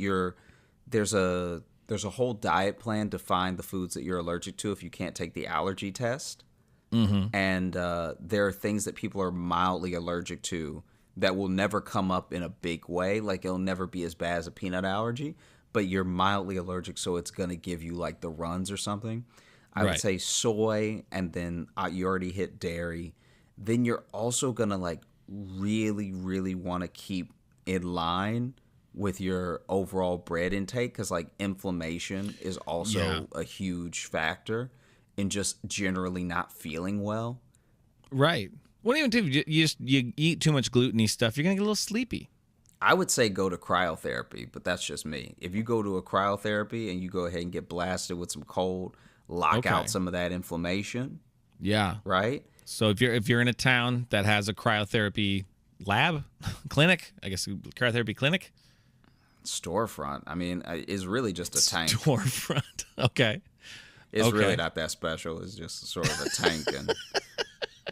there's a whole diet plan to find the foods that you're allergic to if you can't take the allergy test. And there are things that people are mildly allergic to that will never come up in a big way. Like it'll never be as bad as a peanut allergy, but you're mildly allergic, so it's going to give you like the runs or something. I would say soy, and then you already hit dairy. Then you're also going to like really, really want to keep in line with your overall bread intake, because like inflammation is also a huge factor in just generally not feeling well. Right. What even if you eat too much gluten-y stuff, you're gonna get a little sleepy. I would say go to cryotherapy, but that's just me. If you go to a cryotherapy and you go ahead and get blasted with some cold, lock out some of that inflammation. Yeah. Right? So if you're in a town that has a cryotherapy lab, clinic, I guess cryotherapy clinic, storefront, I mean, is really just a tank. Storefront. Okay. It's really not that special. It's just sort of a tank, and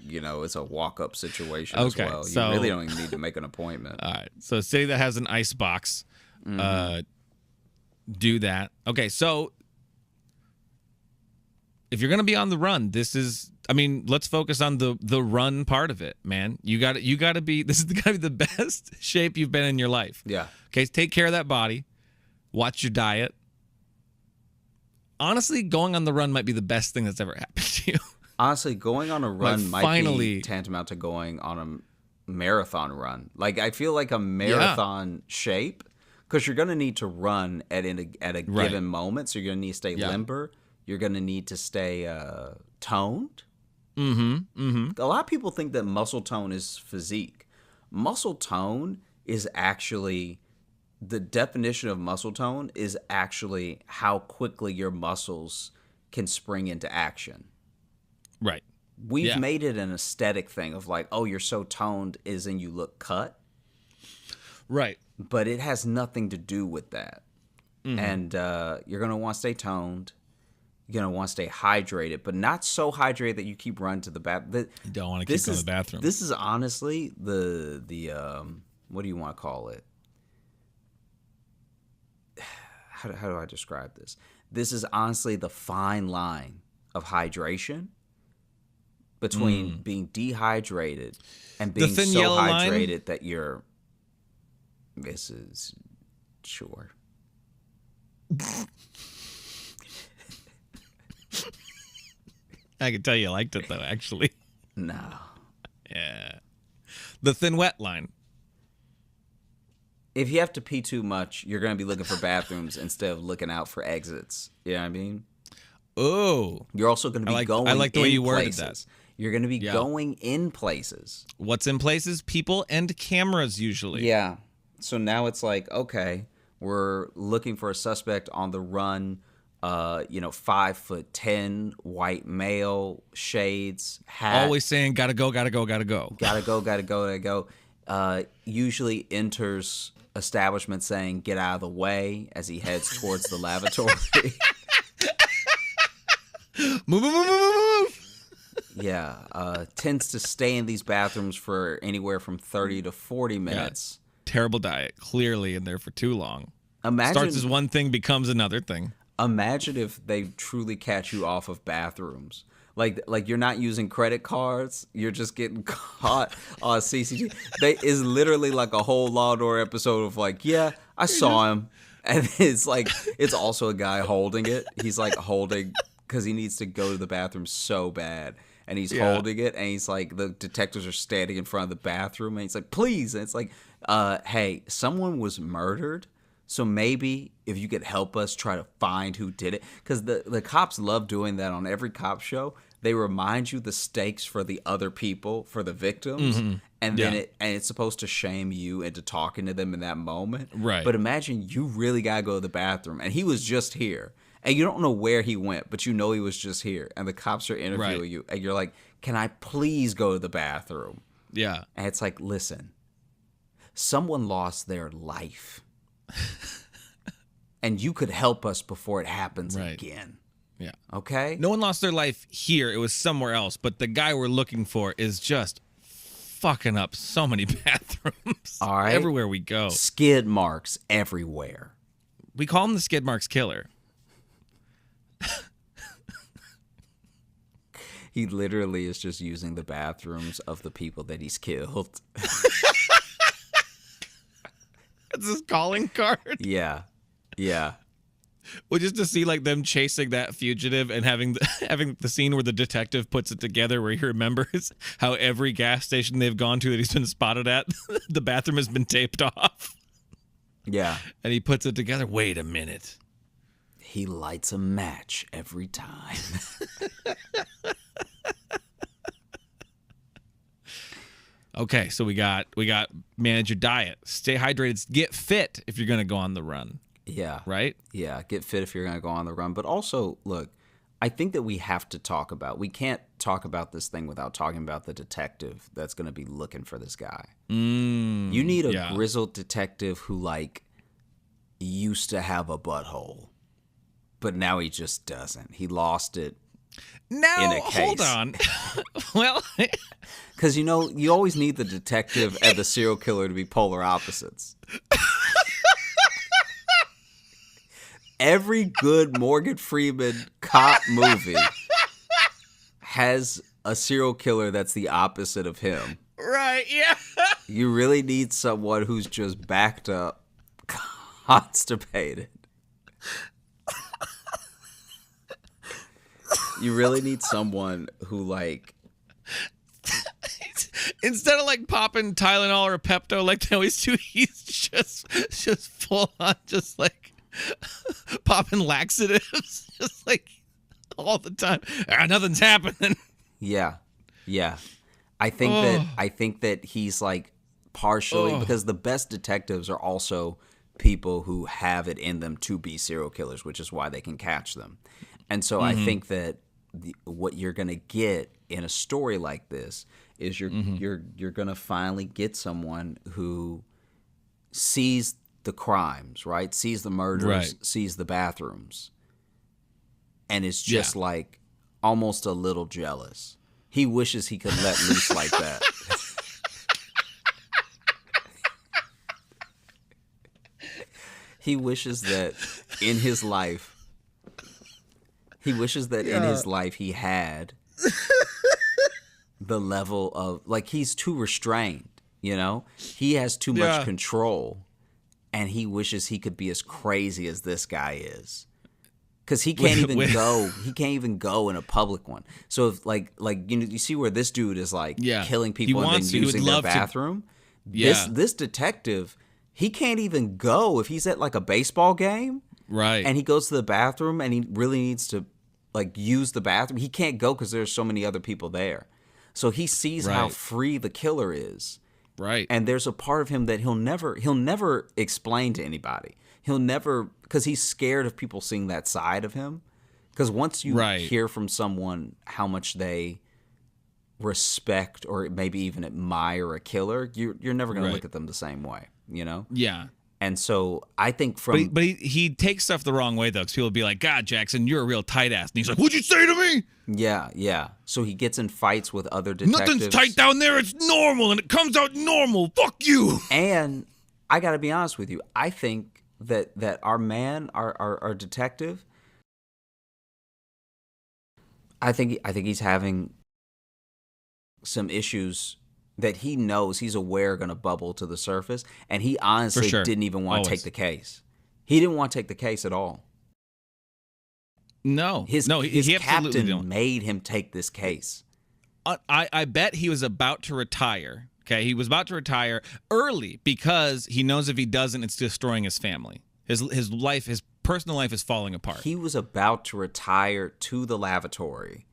it's a walk-up situation as well. You really don't even need to make an appointment. All right. So a city that has an ice box, do that. Okay, so if you're gonna be on the run, let's focus on the run part of it, man. You got to be. This is gotta be the best shape you've been in your life. Yeah. Okay, take care of that body. Watch your diet. Honestly, going on the run might be the best thing that's ever happened to you. Honestly, going on a run might be tantamount to going on a marathon run. Like, I feel like a marathon shape, because you're going to need to run at a given moment. So you're going to need to stay limber. You're going to need to stay toned. A lot of people think that muscle tone is physique. Muscle tone is actually... The definition of muscle tone is actually how quickly your muscles can spring into action. Right. We've made it an aesthetic thing of like, oh, you're so toned is and you look cut. Right. But it has nothing to do with that. And you're going to want to stay toned. You're going to want to stay hydrated, but not so hydrated that you keep running to the bathroom. You don't want to keep going to the bathroom. This is honestly the what do you want to call it? How do I describe this? This is honestly the fine line of hydration between being dehydrated and being so hydrated that you're... This is... Sure. I can tell you liked it, though, actually. No. Yeah. The thin wet line. If you have to pee too much, you're going to be looking for bathrooms instead of looking out for exits. You know what I mean? Oh. You're also going to be going I like the way you worded places. that. You're going to be going in places. What's in places? People and cameras, usually. Yeah. So now it's like, okay, we're looking for a suspect on the run, 5'10", white male, shades, hat. Always saying, gotta go, gotta go, gotta go. Gotta go, gotta go, gotta go. Usually enters establishment saying, get out of the way, as he heads towards the lavatory. Move. Yeah. Tends to stay in these bathrooms for anywhere from 30 to 40 minutes. Yeah. Terrible diet. Clearly in there for too long. Imagine, starts as one thing, becomes another thing. Imagine if they truly catch you off of bathrooms. Like you're not using credit cards. You're just getting caught on CCTV. Is literally like a whole Law and Order episode of like, yeah, I saw him. And it's like, it's also a guy holding it. He's like holding, because he needs to go to the bathroom so bad. And he's holding it. And he's like, the detectives are standing in front of the bathroom. And he's like, please. And it's like, hey, someone was murdered. So maybe if you could help us try to find who did it. Because the cops love doing that on every cop show. They remind you the stakes for the other people, for the victims. Mm-hmm. And then it's supposed to shame you into talking to them in that moment. Right. But imagine you really got to go to the bathroom. And he was just here. And you don't know where he went, but you know he was just here. And the cops are interviewing you. And you're like, can I please go to the bathroom? Yeah. And it's like, listen, someone lost their life. And you could help us before it happens again. Yeah. Okay? No one lost their life here. It was somewhere else. But the guy we're looking for is just fucking up so many bathrooms. All right. Everywhere we go. Skid marks everywhere. We call him the skid marks killer. He literally is just using the bathrooms of the people that he's killed. It's his calling card. Yeah. Yeah. Well, just to see like them chasing that fugitive and having the scene where the detective puts it together, where he remembers how every gas station they've gone to that he's been spotted at, the bathroom has been taped off. Yeah. And he puts it together. Wait a minute. He lights a match every time. Okay, so we got manage your diet, stay hydrated, get fit if you're gonna go on the run. Yeah. Right? Yeah. Get fit if you're going to go on the run. But also, look, I think that we have to talk about, we can't talk about this thing without talking about the detective that's going to be looking for this guy. You need a grizzled detective who, like, used to have a butthole, but now he just doesn't. He lost it. Now, in a case. hold on. Well, because, you know, you always need the detective and the serial killer to be polar opposites. Every good Morgan Freeman cop movie has a serial killer that's the opposite of him. right, yeah. You really need someone who's just backed up, constipated. You really need someone who, like... Instead of like popping Tylenol or Pepto like they always do, he's just full on, just like popping laxatives, just like all the time. Nothing's happening. Yeah, yeah. I think that he's like partially because the best detectives are also people who have it in them to be serial killers, which is why they can catch them. And so I think that what you're gonna get in a story like this is you're gonna finally get someone who sees the crimes, right? Sees the murders, Right. sees the bathrooms, and is just like almost a little jealous. He wishes he could let loose like that. He wishes that in his life, in his life he had the level of, like, he's too restrained, you know? He has too much control, and he wishes he could be as crazy as this guy is. Because he can't even go. He can't even go in a public one. So if like you know, you see where this dude is like killing people and then using their bathroom. This detective, he can't even go if he's at like a baseball game, Right. and he goes to the bathroom and he really needs to like use the bathroom. He can't go because there's so many other people there. So he sees how free the killer is. Right. And there's a part of him that he'll never explain to anybody. He'll never, because he's scared of people seeing that side of him. Because once you hear from someone how much they respect or maybe even admire a killer, you're never going to look at them the same way, you know? Yeah. And so I think from... But he takes stuff the wrong way, though, because people will be like, God, Jackson, you're a real tight ass. And he's like, what'd you say to me? Yeah, yeah. So he gets in fights with other detectives. Nothing's tight down there. It's normal, and it comes out normal. Fuck you. And I got to be honest with you. I think that our man, our detective, I think he's having some issues that he knows, he's aware, going to bubble to the surface, and he honestly didn't even want to take the case. He didn't want to take the case at all. No, his captain made him take this case. I bet he was about to retire. Okay, he was about to retire early because he knows if he doesn't, it's destroying his family. His life, his personal life is falling apart. He was about to retire to the lavatory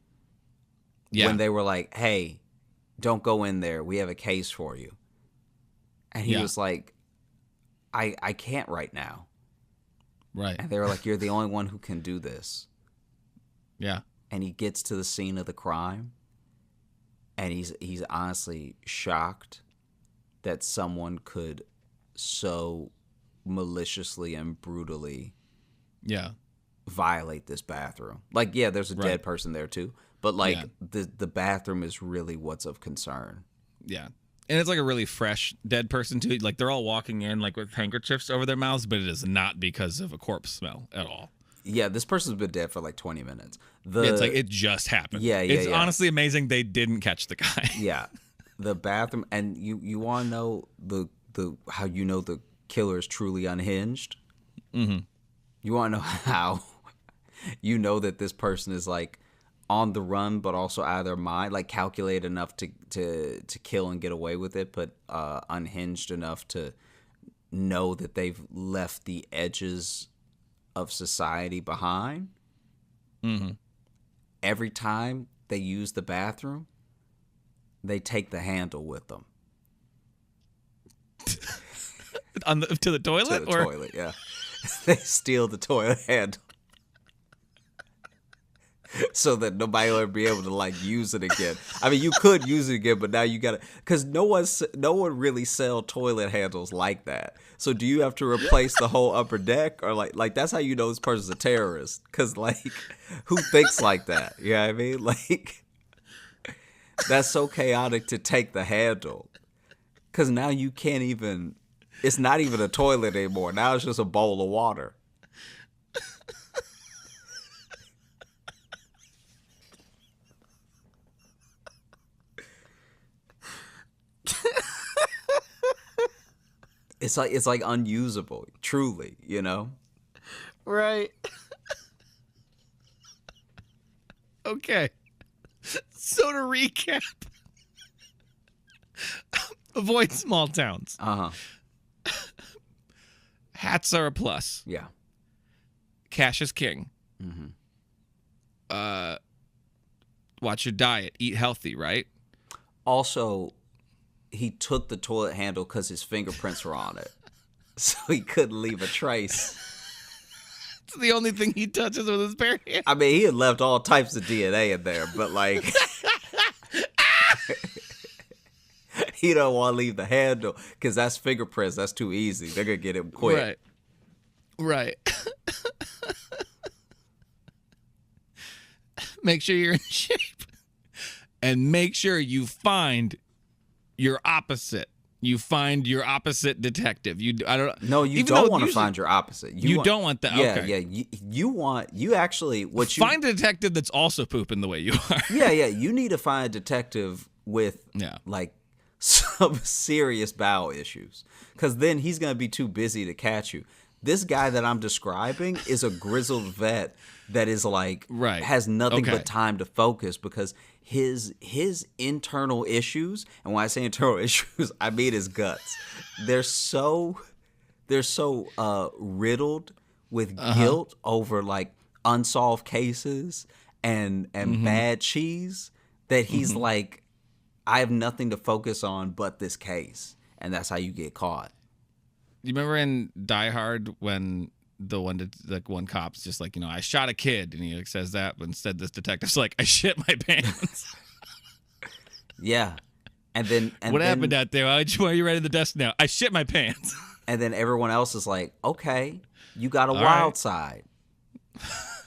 when they were like, hey, don't go in there. We have a case for you. And he was like, I can't right now. Right. And they were like, you're the only one who can do this. Yeah. And he gets to the scene of the crime, and he's honestly shocked that someone could so maliciously and brutally violate this bathroom. Like, yeah, there's a dead person there too, but like the bathroom is really what's of concern. Yeah. And it's like a really fresh dead person too. Like they're all walking in like with handkerchiefs over their mouths, but it is not because of a corpse smell at all. Yeah, this person's been dead for like 20 minutes. It's like it just happened. Yeah, It's honestly amazing they didn't catch the guy. Yeah, the bathroom, and you want to know the how you know the killer is truly unhinged. Mm-hmm. You want to know how you know that this person is like on the run, but also out of their mind, like calculated enough to kill and get away with it, but unhinged enough to know that they've left the edges of society behind. Mm-hmm. Every time they use the bathroom, they take the handle with them. To the toilet? To the toilet, yeah. They steal the toilet handle so that nobody will ever be able to like use it again. I mean, you could use it again, but now you gotta, because no one really sell toilet handles like that. So do you have to replace the whole upper deck, or like that's how you know this person's a terrorist? Because like, who thinks like that? You know what I mean? Like, that's so chaotic to take the handle, because now you can't even. It's not even a toilet anymore. Now it's just a bowl of water. It's like unusable, truly, you know? Right. Okay. So to recap, avoid small towns. Uh-huh. Hats are a plus. Yeah. Cash is king. Mm-hmm. Watch your diet. Eat healthy, right? Also, he took the toilet handle because his fingerprints were on it. So he couldn't leave a trace. It's the only thing he touches with his bare hands. I mean, he had left all types of DNA in there, but like... He don't want to leave the handle because that's fingerprints. That's too easy. They're going to get him quick. Right. Make sure you're in shape. And make sure you find your opposite. You find your opposite detective. No, you don't want to find your opposite. You don't want that. Yeah, okay. yeah. You actually find a detective that's also pooping the way you are. Yeah. You need to find a detective with like some serious bowel issues, because then he's gonna be too busy to catch you. This guy that I'm describing is a grizzled vet that is like has nothing but time to focus, because his internal issues, and when I say internal issues, I mean his guts. They're so riddled with guilt over like unsolved cases and bad cheese that he's like, I have nothing to focus on but this case, and that's how you get caught. You remember in Die Hard when the one cop's just like, I shot a kid, and he like says that, but instead this detective's like, I shit my pants. Yeah, and then what happened out there? Why are you right at the desk now? I shit my pants. And then everyone else is like, okay, you got a wild side.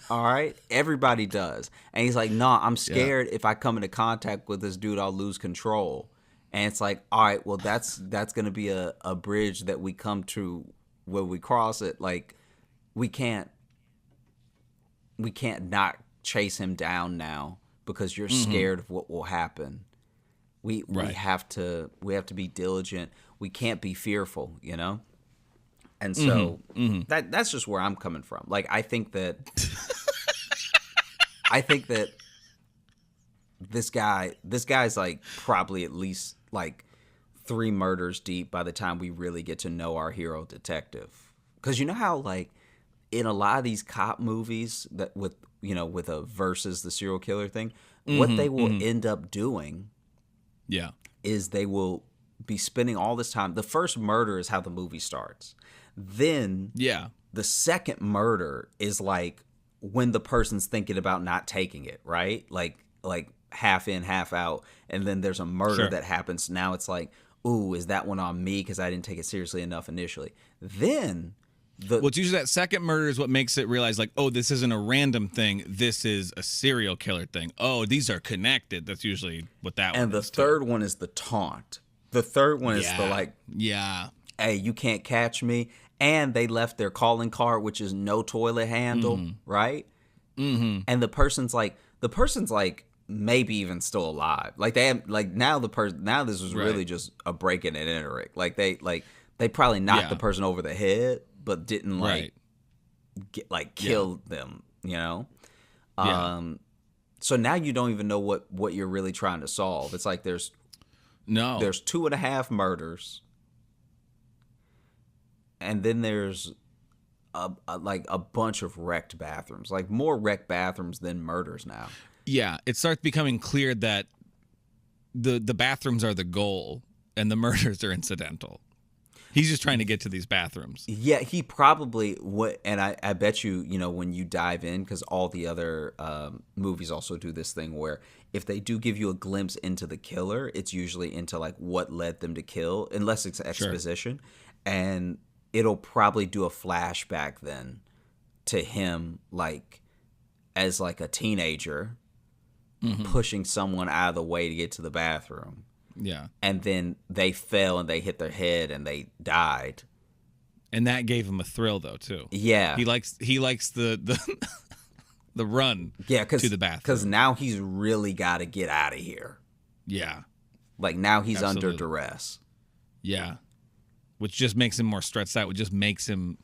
All right, everybody does. And he's like, no, I'm scared if I come into contact with this dude, I'll lose control. And it's like, all right, well, that's going to be a bridge that we come to when we cross it. Like, we can't not chase him down now because you're scared of what will happen. We have to be diligent. We can't be fearful, And so that's just where I'm coming from. Like, I think that this guy's like probably at least like 3 murders deep by the time we really get to know our hero detective. Because you know how like in a lot of these cop movies that with a versus the serial killer thing, what they will end up doing is they will be spending all this time. The first murder is how the movie starts. Then the second murder is like when the person's thinking about not taking it, right? Like half in, half out. And then there's a murder that happens. Now it's like, ooh, is that one on me because I didn't take it seriously enough initially? Then it's usually that second murder is what makes it realize like, oh, this isn't a random thing. This is a serial killer thing. Oh, these are connected. That's usually what that one is. And the third one is the taunt. The third one is the like, yeah. hey, you can't catch me. And they left their calling card, which is no toilet handle, right? Mm-hmm. And the person's like maybe even still alive. Like they have, like now this was really just a break in and entering. Like they probably knocked the person over the head, but didn't kill them, you know? So now you don't even know what you're really trying to solve. It's like there's 2.5 murders. And then there's a bunch of wrecked bathrooms, like more wrecked bathrooms than murders now. Yeah, it starts becoming clear that the bathrooms are the goal and the murders are incidental. He's just trying to get to these bathrooms. Yeah, he probably would, and I bet you, when you dive in, because all the other movies also do this thing where if they do give you a glimpse into the killer, it's usually into like what led them to kill, unless it's exposition, and it'll probably do a flashback then to him like as like a teenager pushing someone out of the way to get to the bathroom. Yeah. And then they fell and they hit their head and they died. And that gave him a thrill though too. Yeah. He likes the the run to the bathroom. Because now he's really got to get out of here. Yeah. Like now he's under duress. Yeah. Which just makes him more stressed out. Which just makes him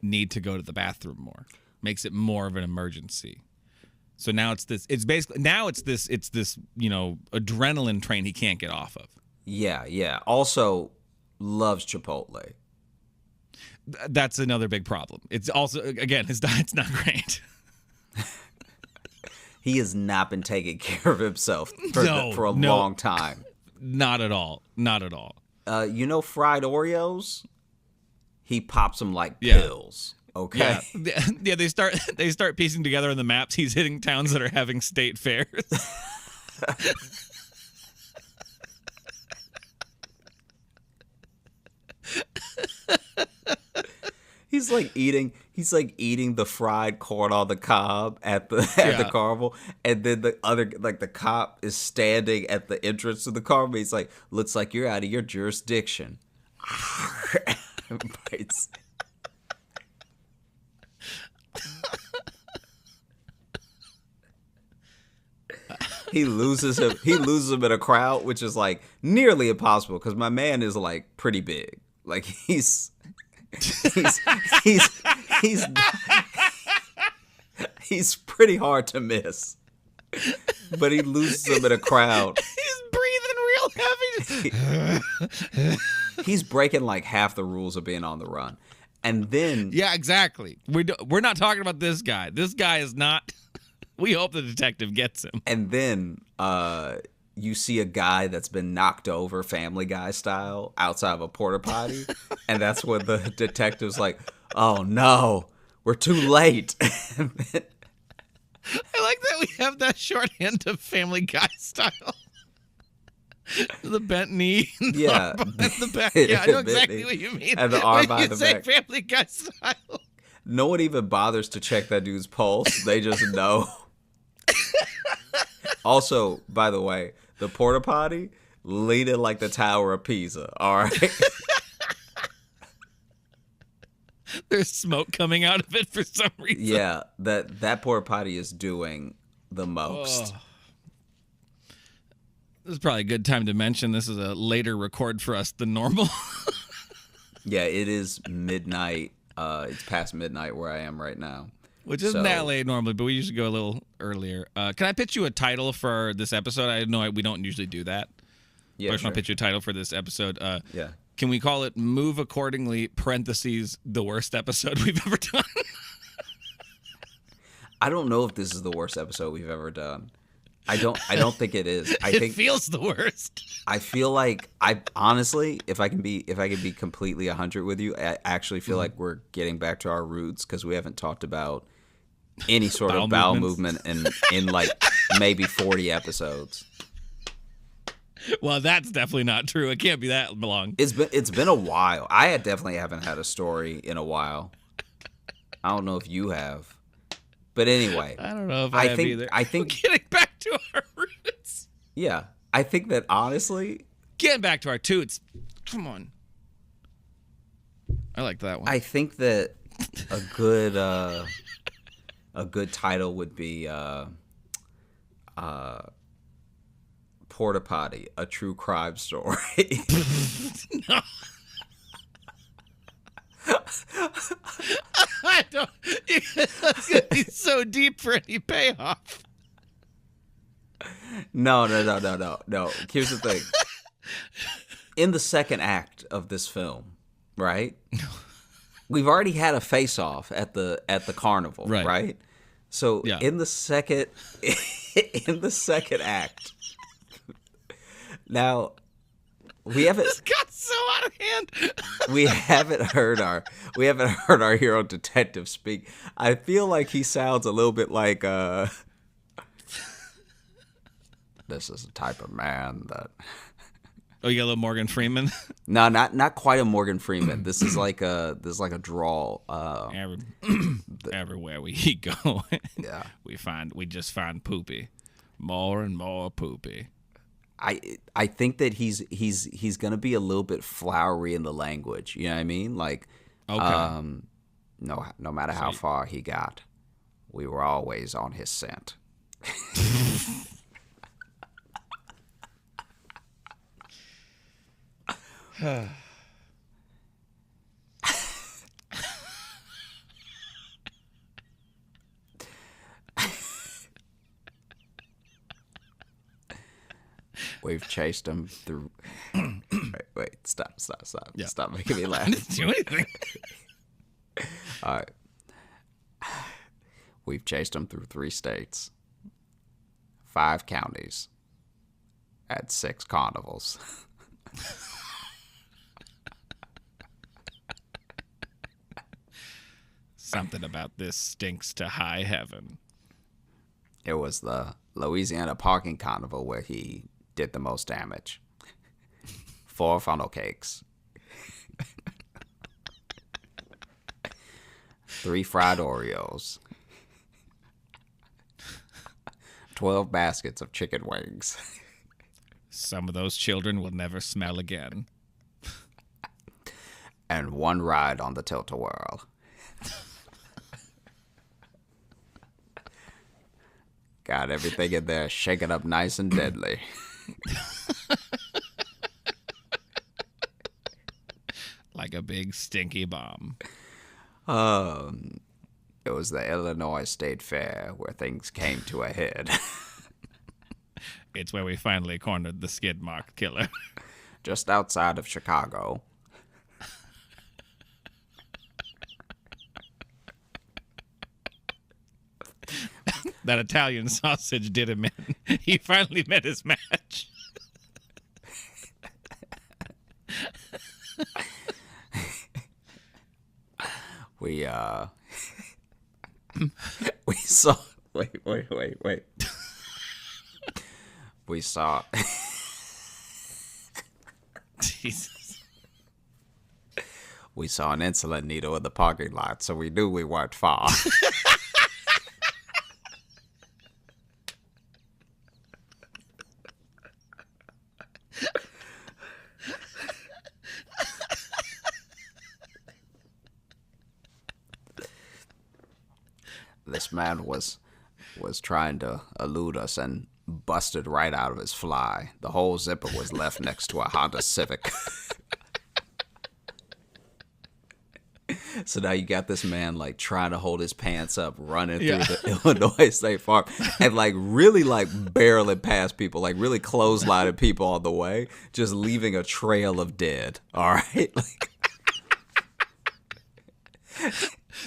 need to go to the bathroom more. Makes it more of an emergency. So now it's this adrenaline train he can't get off of. Yeah, yeah. Also loves Chipotle. That's another big problem. It's also, again, his diet's not great. He has not been taking care of himself for a long time. Not at all. Not at all. Fried Oreos? He pops them like pills. Okay. Yeah, they start piecing together in the maps. He's hitting towns that are having state fairs. He's like eating the fried corn on the cob at the carnival, and then the other, like, the cop is standing at the entrance to the carnival. He's like, looks like you're out of your jurisdiction. Bites. He loses him in a crowd, which is like nearly impossible because my man is like pretty big. Like he's pretty hard to miss. But he loses him in a crowd. He's breathing real heavy. He's breaking like half the rules of being on the run. And then yeah, exactly. We're not talking about this guy. This guy is not. We hope the detective gets him. And then you see a guy that's been knocked over Family Guy style outside of a porta potty. And that's when the detective's like, oh no, we're too late. I like that we have that shorthand of Family Guy style. The bent knee. Yeah. The back. Yeah, I know exactly what you mean. And the arm by the back. Family Guy style. No one even bothers to check that dude's pulse. They just know. Also, by the way, the porta potty leaning like the Tower of Pisa. All right. There's smoke coming out of it for some reason. Yeah, that porta potty is doing the most. Oh. This is probably a good time to mention this is a later record for us than normal. Yeah, it is midnight. It's past midnight where I am right now. Which isn't that late normally, but we usually go a little earlier. Can I pitch you a title for this episode? I know we don't usually do that. Yeah, I just want to pitch you a title for this episode. Yeah. Can we call it Move Accordingly, parentheses, the worst episode we've ever done? I don't know if this is the worst episode we've ever done. I don't think it is. I think it feels the worst. I feel like honestly, if I can be completely 100 with you, I actually feel like we're getting back to our roots because we haven't talked about any sort of bowel movement in like maybe 40 episodes. Well, that's definitely not true. It can't be that long. It's been a while. I definitely haven't had a story in a while. I don't know if you have. But anyway, I don't know if I have either. I think getting back to our roots. Yeah, I think that honestly, Getting back to our toots. Come on. I like that one. I think that a good title would be Porta Potty, a true crime story. No. I don't. It's gonna be so deep for any payoff. No. Here's the thing. In the second act of this film, right? We've already had a face-off at the carnival, right? So Yeah. in the second act, now we haven't. This got so out of hand. We haven't heard our hero detective speak. I feel like he sounds a little bit like this is the type of man that. Oh, you got a little Morgan Freeman. No, not quite a Morgan Freeman. This is like a drawl. Everywhere we go, Yeah. we just find poopy, more and more poopy. I think that he's gonna be a little bit flowery in the language. You know what I mean? Like, Okay. no matter how far he got, we were always on his scent. We've chased him through. Wait! Stop! Yeah. Stop making me I laugh. didn't do anything. All right. We've chased him through 3 states, 5 counties, at 6 carnivals. Something about this stinks to high heaven. It was the Louisiana Parking Carnival where he did the most damage. 4 funnel cakes. 3 fried Oreos. 12 baskets of chicken wings. Some of those children will never smell again. And 1 ride on the tilt-a-whirl. Got everything in there shaken up nice and deadly. Like a big stinky bomb. It was the Illinois State Fair where things came to a head. It's where we finally cornered the skid mark killer. Just outside of Chicago. That Italian sausage did him in. He finally met his match. We we saw wait. We saw Jesus. we saw an insulin needle in the parking lot, so we knew we weren't far. This man was trying to elude us and busted right out of his fly. The whole zipper was left next to a Honda Civic. So now you got this man like trying to hold his pants up, running through the Illinois State Farm, and like really like barreling past people, like really clotheslining people on the way, just leaving a trail of dead. All right.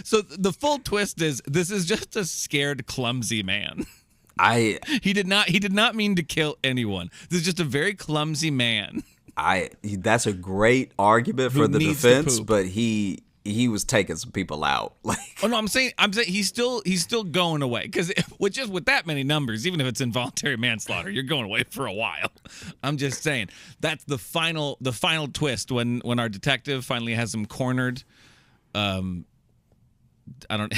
So the full twist is this is just a scared, clumsy man. He did not mean to kill anyone. This is just a very clumsy man. That's a great argument for the needs to defense, poop. but he was taking some people out. Like, Oh no, I'm saying he's still going away because with that many numbers, even if it's involuntary manslaughter, you're going away for a while. I'm just saying that's the final twist when our detective finally has him cornered. I don't.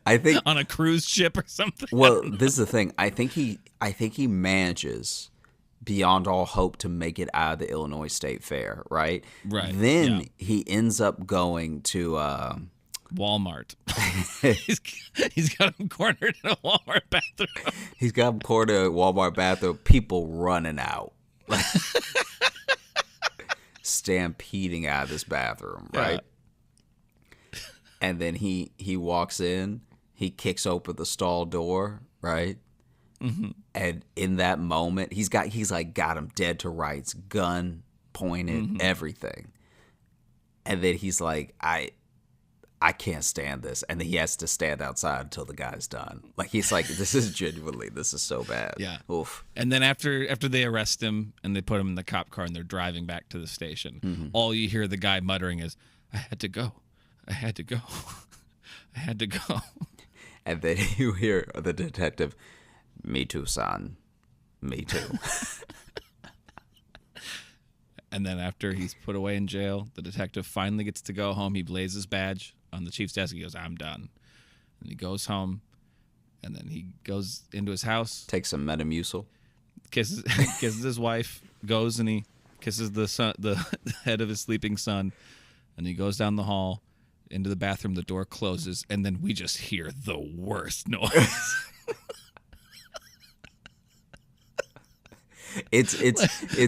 I think on a cruise ship or something. Well, this is the thing. I think he manages beyond all hope to make it out of the Illinois State Fair, right? Right, Then yeah. he ends up going to Walmart. he's got him cornered in a Walmart bathroom. he's got him cornered at Walmart bathroom, people running out. Stampeding out of this bathroom, right? Yeah. And then he walks in, he kicks open the stall door, right? Mm-hmm. And in that moment, he's got him dead to rights, gun pointed, everything. And then he's like, I can't stand this. And then he has to stand outside until the guy's done. Like, he's like, this is so bad. Yeah. Oof. And then after they arrest him and they put him in the cop car and they're driving back to the station, all you hear the guy muttering is, I had to go. I had to go. I had to go. And then you hear the detective, me too, son. Me too. And then after he's put away in jail, the detective finally gets to go home. He lays his badge on the chief's desk. He goes, I'm done. And he goes home. And then he goes into his house. Take some Metamucil. Kisses his wife. Goes and he kisses the head of his sleeping son. And he goes down the hall into the bathroom. The door closes. And then we just hear the worst noise. It's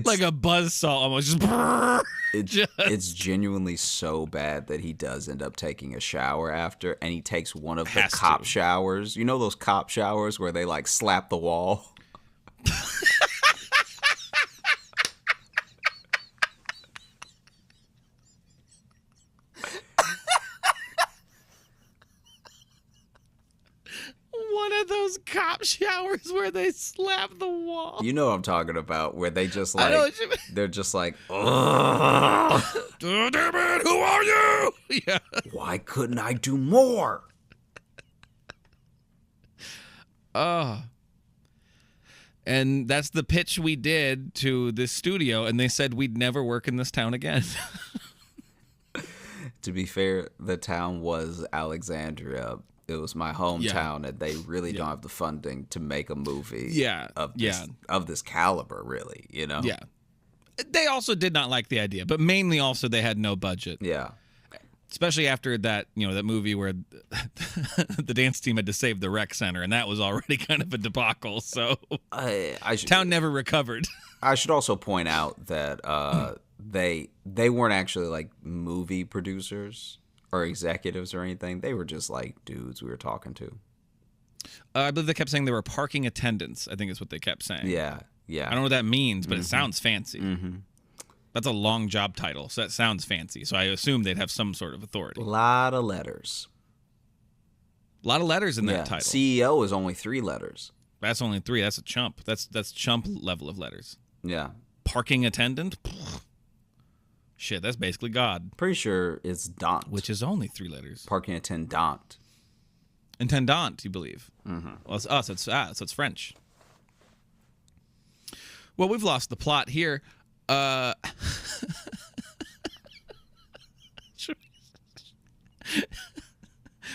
like a buzzsaw almost. It's genuinely so bad that he does end up taking a shower after, and he takes one of the cop showers. You know those cop showers where they like slap the wall? One of those cop showers where they slap the wall. You know what I'm talking about, where they just I know like what you mean. they're just like, ugh, Damn it, who are you? Yeah. why couldn't I do more? And that's the pitch we did to this studio, and they said we'd never work in this town again. To be fair, the town was Alexandria. It was my hometown, and they really don't have the funding to make a movie of this caliber, really, you know? Yeah. They also did not like the idea, but mainly also they had no budget. Yeah. Especially after that, that movie where the dance team had to save the rec center, and that was already kind of a debacle. So town never recovered. I should also point out that they weren't actually like movie producers or executives or anything. They were just like dudes we were talking to. I believe they kept saying they were parking attendants, I think is what they kept saying. Yeah. I don't know what that means, but it sounds fancy. Mm-hmm. That's a long job title, so that sounds fancy. So I assume they'd have some sort of authority. A lot of letters. A lot of letters in that title. CEO is only 3 letters. That's only 3. That's a chump. That's chump level of letters. Yeah. Parking attendant? Shit, that's basically God. Pretty sure it's Dant. Which is only 3 letters. Parking attendant. Intendant, you believe? Mm-hmm. Well, it's us. So it's French. Well, we've lost the plot here.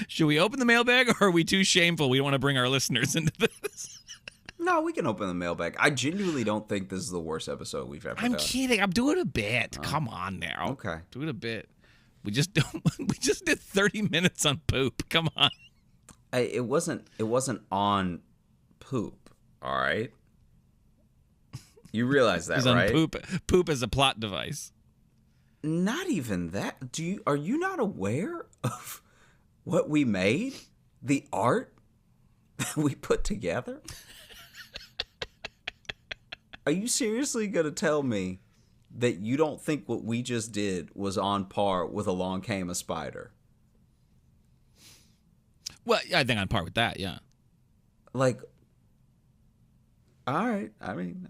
Should we open the mailbag, or are we too shameful? We don't want to bring our listeners into this. No, we can open the mailbag. I genuinely don't think this is the worst episode we've ever done. I'm kidding. I'm doing a bit. Come on now. Okay. Do it a bit. We just did 30 minutes on poop. Come on. It wasn't on poop, all right? You realize that, right? Poop as a plot device. Not even that. Are you not aware of what we made? The art that we put together? Are you seriously going to tell me that you don't think what we just did was on par with Along Came a Spider? Well, I think on par with that, yeah. Like, all right. I mean,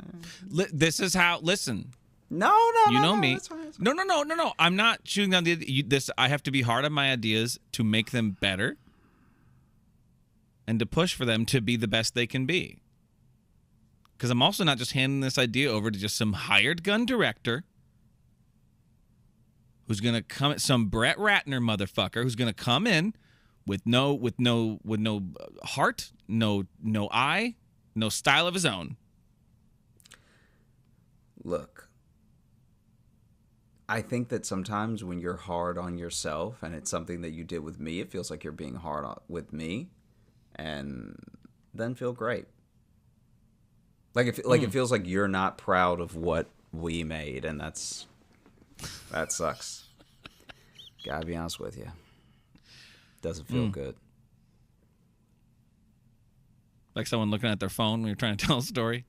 this is how. Listen. No. You know no, me. That's fine. No. I'm not shooting down this. I have to be hard on my ideas to make them better, and to push for them to be the best they can be. Because I'm also not just handing this idea over to just some hired gun director who's gonna come, some Brett Ratner motherfucker who's gonna come in with no heart, no eye, no style of his own. Look, I think that sometimes when you're hard on yourself and it's something that you did with me, it feels like you're being hard with me, and then feel great. Like it feels like you're not proud of what we made, and that sucks. Gotta be honest with you. Doesn't feel good. Like someone looking at their phone when you're trying to tell a story.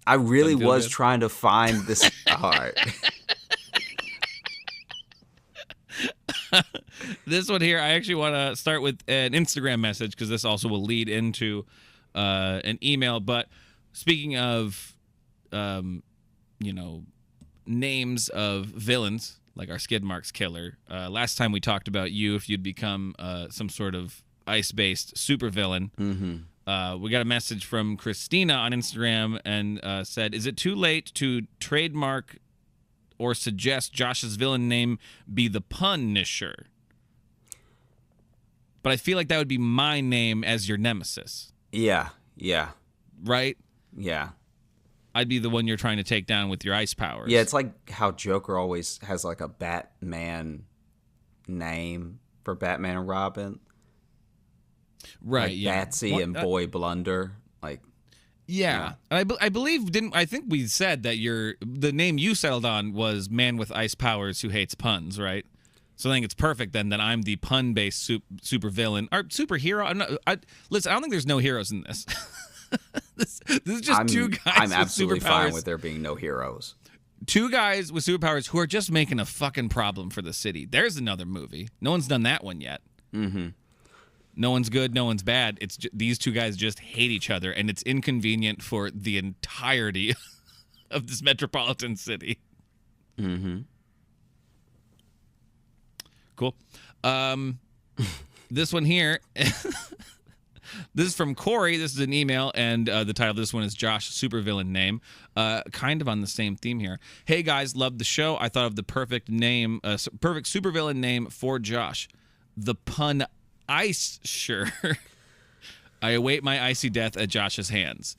I really was good. trying to find this. All right. This one here, I actually want to start with an Instagram message because this also will lead into an email. But speaking of, names of villains, like our skid marks killer, last time we talked about you if you'd become some sort of ice-based supervillain. Mm-hmm. We got a message from Christina on Instagram and said, is it too late to trademark or suggest Josh's villain name be the Punisher? But I feel like that would be my name as your nemesis. Yeah. Right? Yeah. I'd be the one you're trying to take down with your ice powers. Yeah, it's like how Joker always has like a Batman name for Batman and Robin. Right, like yeah. Batsy and Boy Blunder. Like, yeah. And I believe, I think we said that the name you settled on was Man with Ice Powers Who Hates Puns, right? So I think it's perfect then that I'm the pun-based super villain or superhero. Listen, I don't think there's no heroes in this. This is just two guys I'm with absolutely superpowers. fine with there being no heroes. Two guys with superpowers who are just making a fucking problem for the city. There's another movie. No one's done that one yet. Mm-hmm. No one's good, no one's bad. It's these two guys just hate each other, and it's inconvenient for the entirety of this metropolitan city. Mm-hmm. Cool. This one here... This is from Corey. This is an email, and the title of this one is Josh Supervillain Name. Kind of on the same theme here. Hey, guys, loved the show. I thought of the perfect name, perfect supervillain name for Josh. The Pun Ice Sure. I await my icy death at Josh's hands.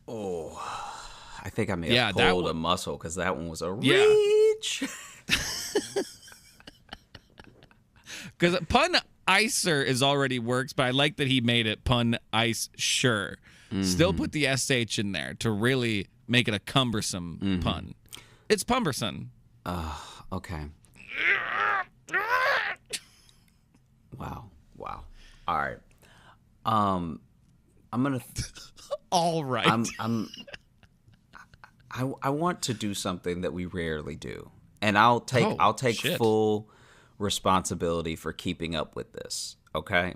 Oh, I think I may have pulled a muscle because that one was a reach. Because Pun Icer is already works, but I like that he made it Pun Ice Sure. Mm-hmm. Still put the SH in there to really make it a cumbersome pun. It's pumbersome. Okay. Wow. All right. I'm gonna. All right. I want to do something that we rarely do, and I'll take full responsibility for keeping up with this. Okay.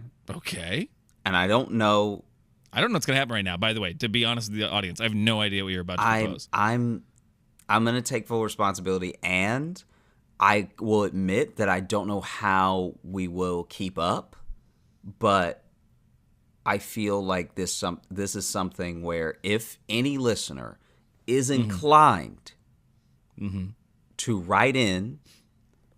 And I don't know what's gonna happen right now. By the way, to be honest with the audience, I have no idea what you're about to propose. I'm gonna take full responsibility, and I will admit that I don't know how we will keep up, but I feel like this is something where if any listener is inclined to write in,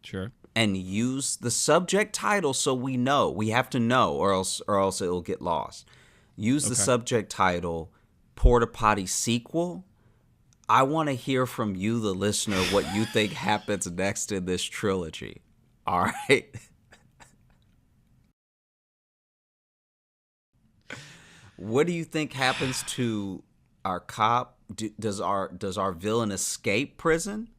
sure, and use the subject title so we know. We have to know, or else it'll get lost. Use the subject title, Porta Potty Sequel. I want to hear from you, the listener, what you think happens next in this trilogy. All right? What do you think happens to our cop? Does our villain escape prison?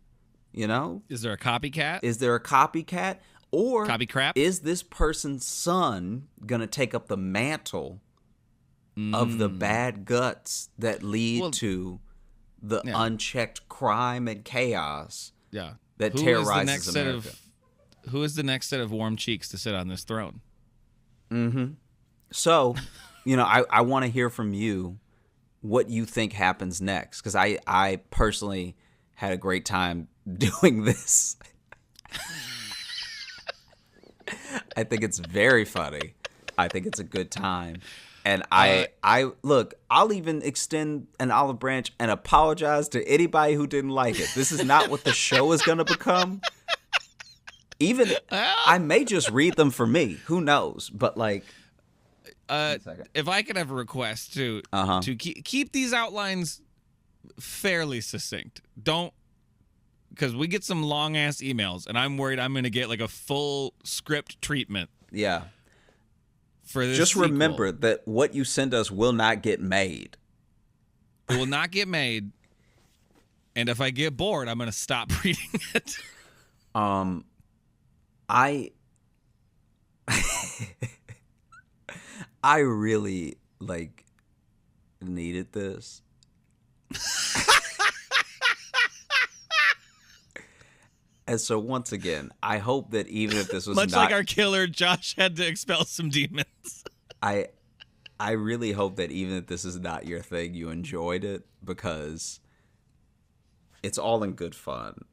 You know? Is there a copycat? Is there a copycat? Or copy crap? Is this person's son going to take up the mantle of the bad guts that lead to the unchecked crime and chaos that terrorizes America? Who is the next set of warm cheeks to sit on this throne? Mm-hmm. So, I want to hear from you what you think happens next, because I personally had a great time doing this. I think it's very funny. I think it's a good time. And I'll even extend an olive branch and apologize to anybody who didn't like it. This is not what the show is going to become. Even I may just read them for me. Who knows? But if I could have a request to keep these outlines fairly succinct. Don't because we get some long ass emails, and I'm worried I'm going to get like a full script treatment. Yeah. For this Just sequel. remember that what you send us will not get made. It will not get made. And if I get bored, I'm going to stop reading it. I I really like needed this. And so once again, I hope that even if this was Much not like our killer, Josh had to expel some demons. I really hope that even if this is not your thing, you enjoyed it, because it's all in good fun.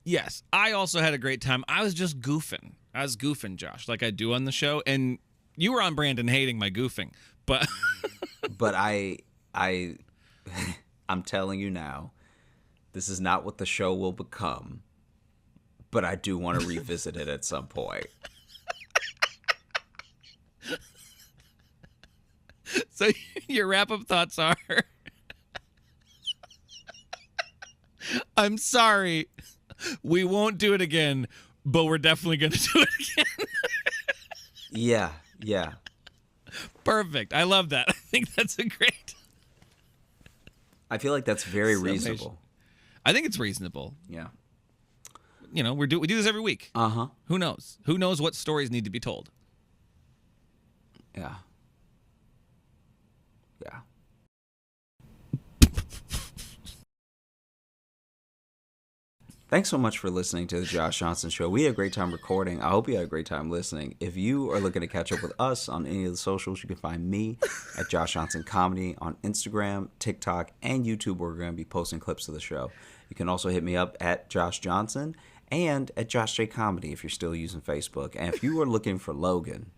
Yes, I also had a great time. I was just goofing. I was goofing, Josh, like I do on the show. And you were on brand and hating my goofing. But But I'm telling you now, this is not what the show will become. But I do want to revisit it at some point. So your wrap-up thoughts are, I'm sorry, we won't do it again, but we're definitely going to do it again. Yeah. Perfect. I love that. I think that's a great. I feel like that's very reasonable. I think it's reasonable. Yeah. You know, we do this every week. Uh-huh. Who knows? Who knows what stories need to be told? Yeah. Yeah. Thanks so much for listening to the Josh Johnson Show. We had a great time recording. I hope you had a great time listening. If you are looking to catch up with us on any of the socials, you can find me at Josh Johnson Comedy on Instagram, TikTok, and YouTube, where we're going to be posting clips of the show. You can also hit me up at Josh Johnson and at Josh J Comedy if you're still using Facebook. And if you are looking for Logan...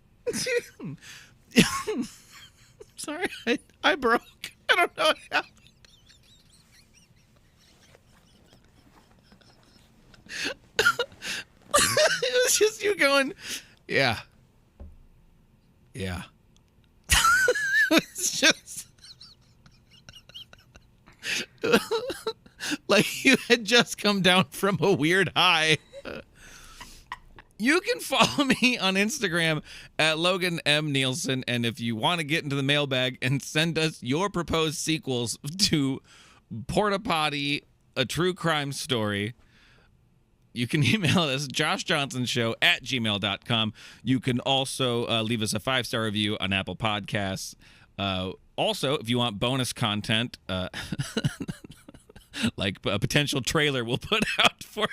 Sorry, I broke. I don't know what happened. It was just you going, yeah. It's just like you had just come down from a weird high. You can follow me on Instagram at Logan M. Nielsen. And if you want to get into the mailbag and send us your proposed sequels to Porta Potty, A True Crime Story, you can email us, joshjohnsonshow@gmail.com. You can also leave us a 5-star review on Apple Podcasts. Also, if you want bonus content, like a potential trailer we'll put out for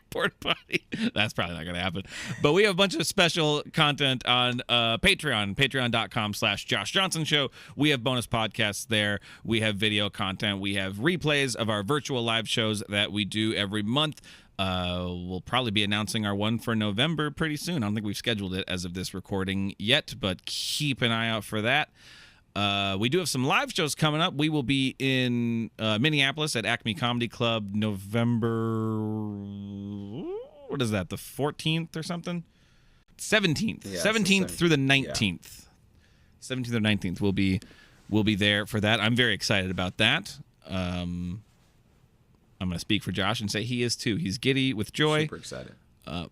Porta Potty. That's probably not going to happen. But we have a bunch of special content on Patreon, patreon.com/Josh Johnson Show. We have bonus podcasts there. We have video content. We have replays of our virtual live shows that we do every month. We'll probably be announcing our one for November pretty soon. I don't think we've scheduled it as of this recording yet, but keep an eye out for that. We do have some live shows coming up. We will be in Minneapolis at Acme Comedy Club November, what is that, the 14th or something? 17th. Yeah, 17th through the 19th. Yeah. 17th or 19th. We'll be there for that. I'm very excited about that. I'm going to speak for Josh and say he is too. He's giddy with joy. Super excited. I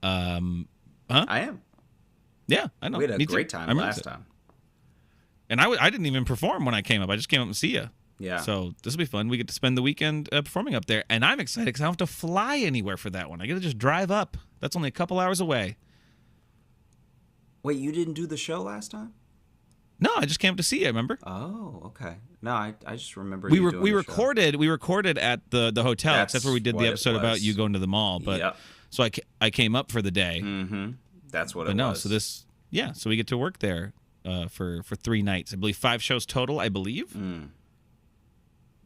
am. I am. Yeah, I know. We had a Me great too. time last time. And I didn't even perform when I came up. I just came up and see you. Yeah. So this will be fun. We get to spend the weekend performing up there. And I'm excited because I don't have to fly anywhere for that one. I get to just drive up. That's only a couple hours away. Wait, you didn't do the show last time? No, I just came up to see you, remember? Oh, okay. No, I just remember we recorded at the hotel. That's where we did the what episode it about was. you going to the mall. But Yep. so I came up for the day. Mm-hmm. That's what But it no, was. so so we get to work there for 3 nights. I believe 5 shows total, I believe.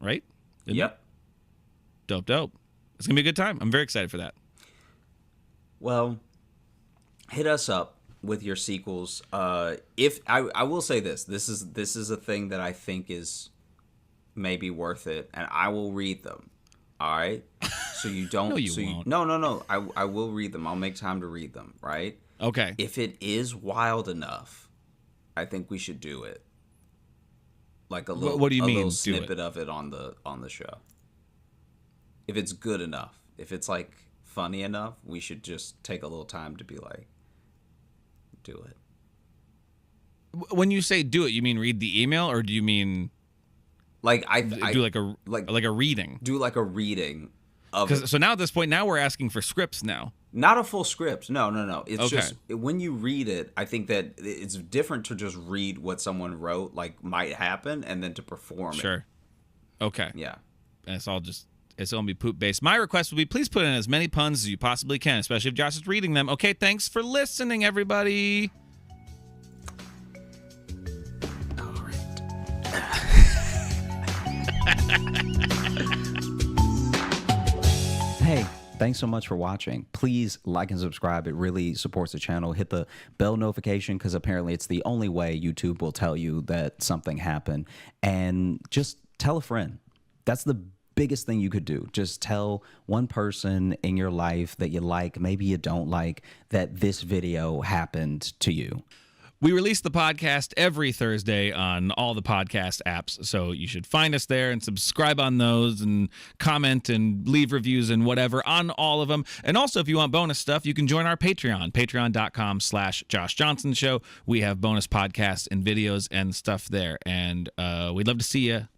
Right? Isn't Yep. it? Dope. It's going to be a good time. I'm very excited for that. Well, hit us up with your sequels. If I will say this is a thing that I think is maybe worth it, and I will read them. All right? So you don't No, you won't. No. I will read them. I'll make time to read them, right? Okay. If it is wild enough, I think we should do it. Like a little What do you mean, little do it? snippet of it on the show. if it's good enough, if it's like funny enough, we should just take a little time to be like, do it. When you say do it, you mean read the email, or do you mean Like do like a reading? Do like a reading of it. So now at this point, now we're asking for scripts now. Not a full script. No. It's Okay. just when you read it, I think that it's different to just read what someone wrote, like might happen, and then to perform it. Sure. Okay. Yeah. And it's going to be poop based. My request would be please put in as many puns as you possibly can, especially if Josh is reading them. Okay, thanks for listening, everybody. All right. Hey, thanks so much for watching. Please like and subscribe. It really supports the channel. Hit the bell notification because apparently it's the only way YouTube will tell you that something happened. And just tell a friend. That's the biggest thing you could do. Just tell one person in your life that you like, maybe you don't like, that this video happened to you. We release the podcast every Thursday on all the podcast apps, so you should find us there and subscribe on those and comment and leave reviews and whatever on all of them. And also, if you want bonus stuff, you can join our Patreon, patreon.com/Josh Johnson Show. We have bonus podcasts and videos and stuff there, and we'd love to see you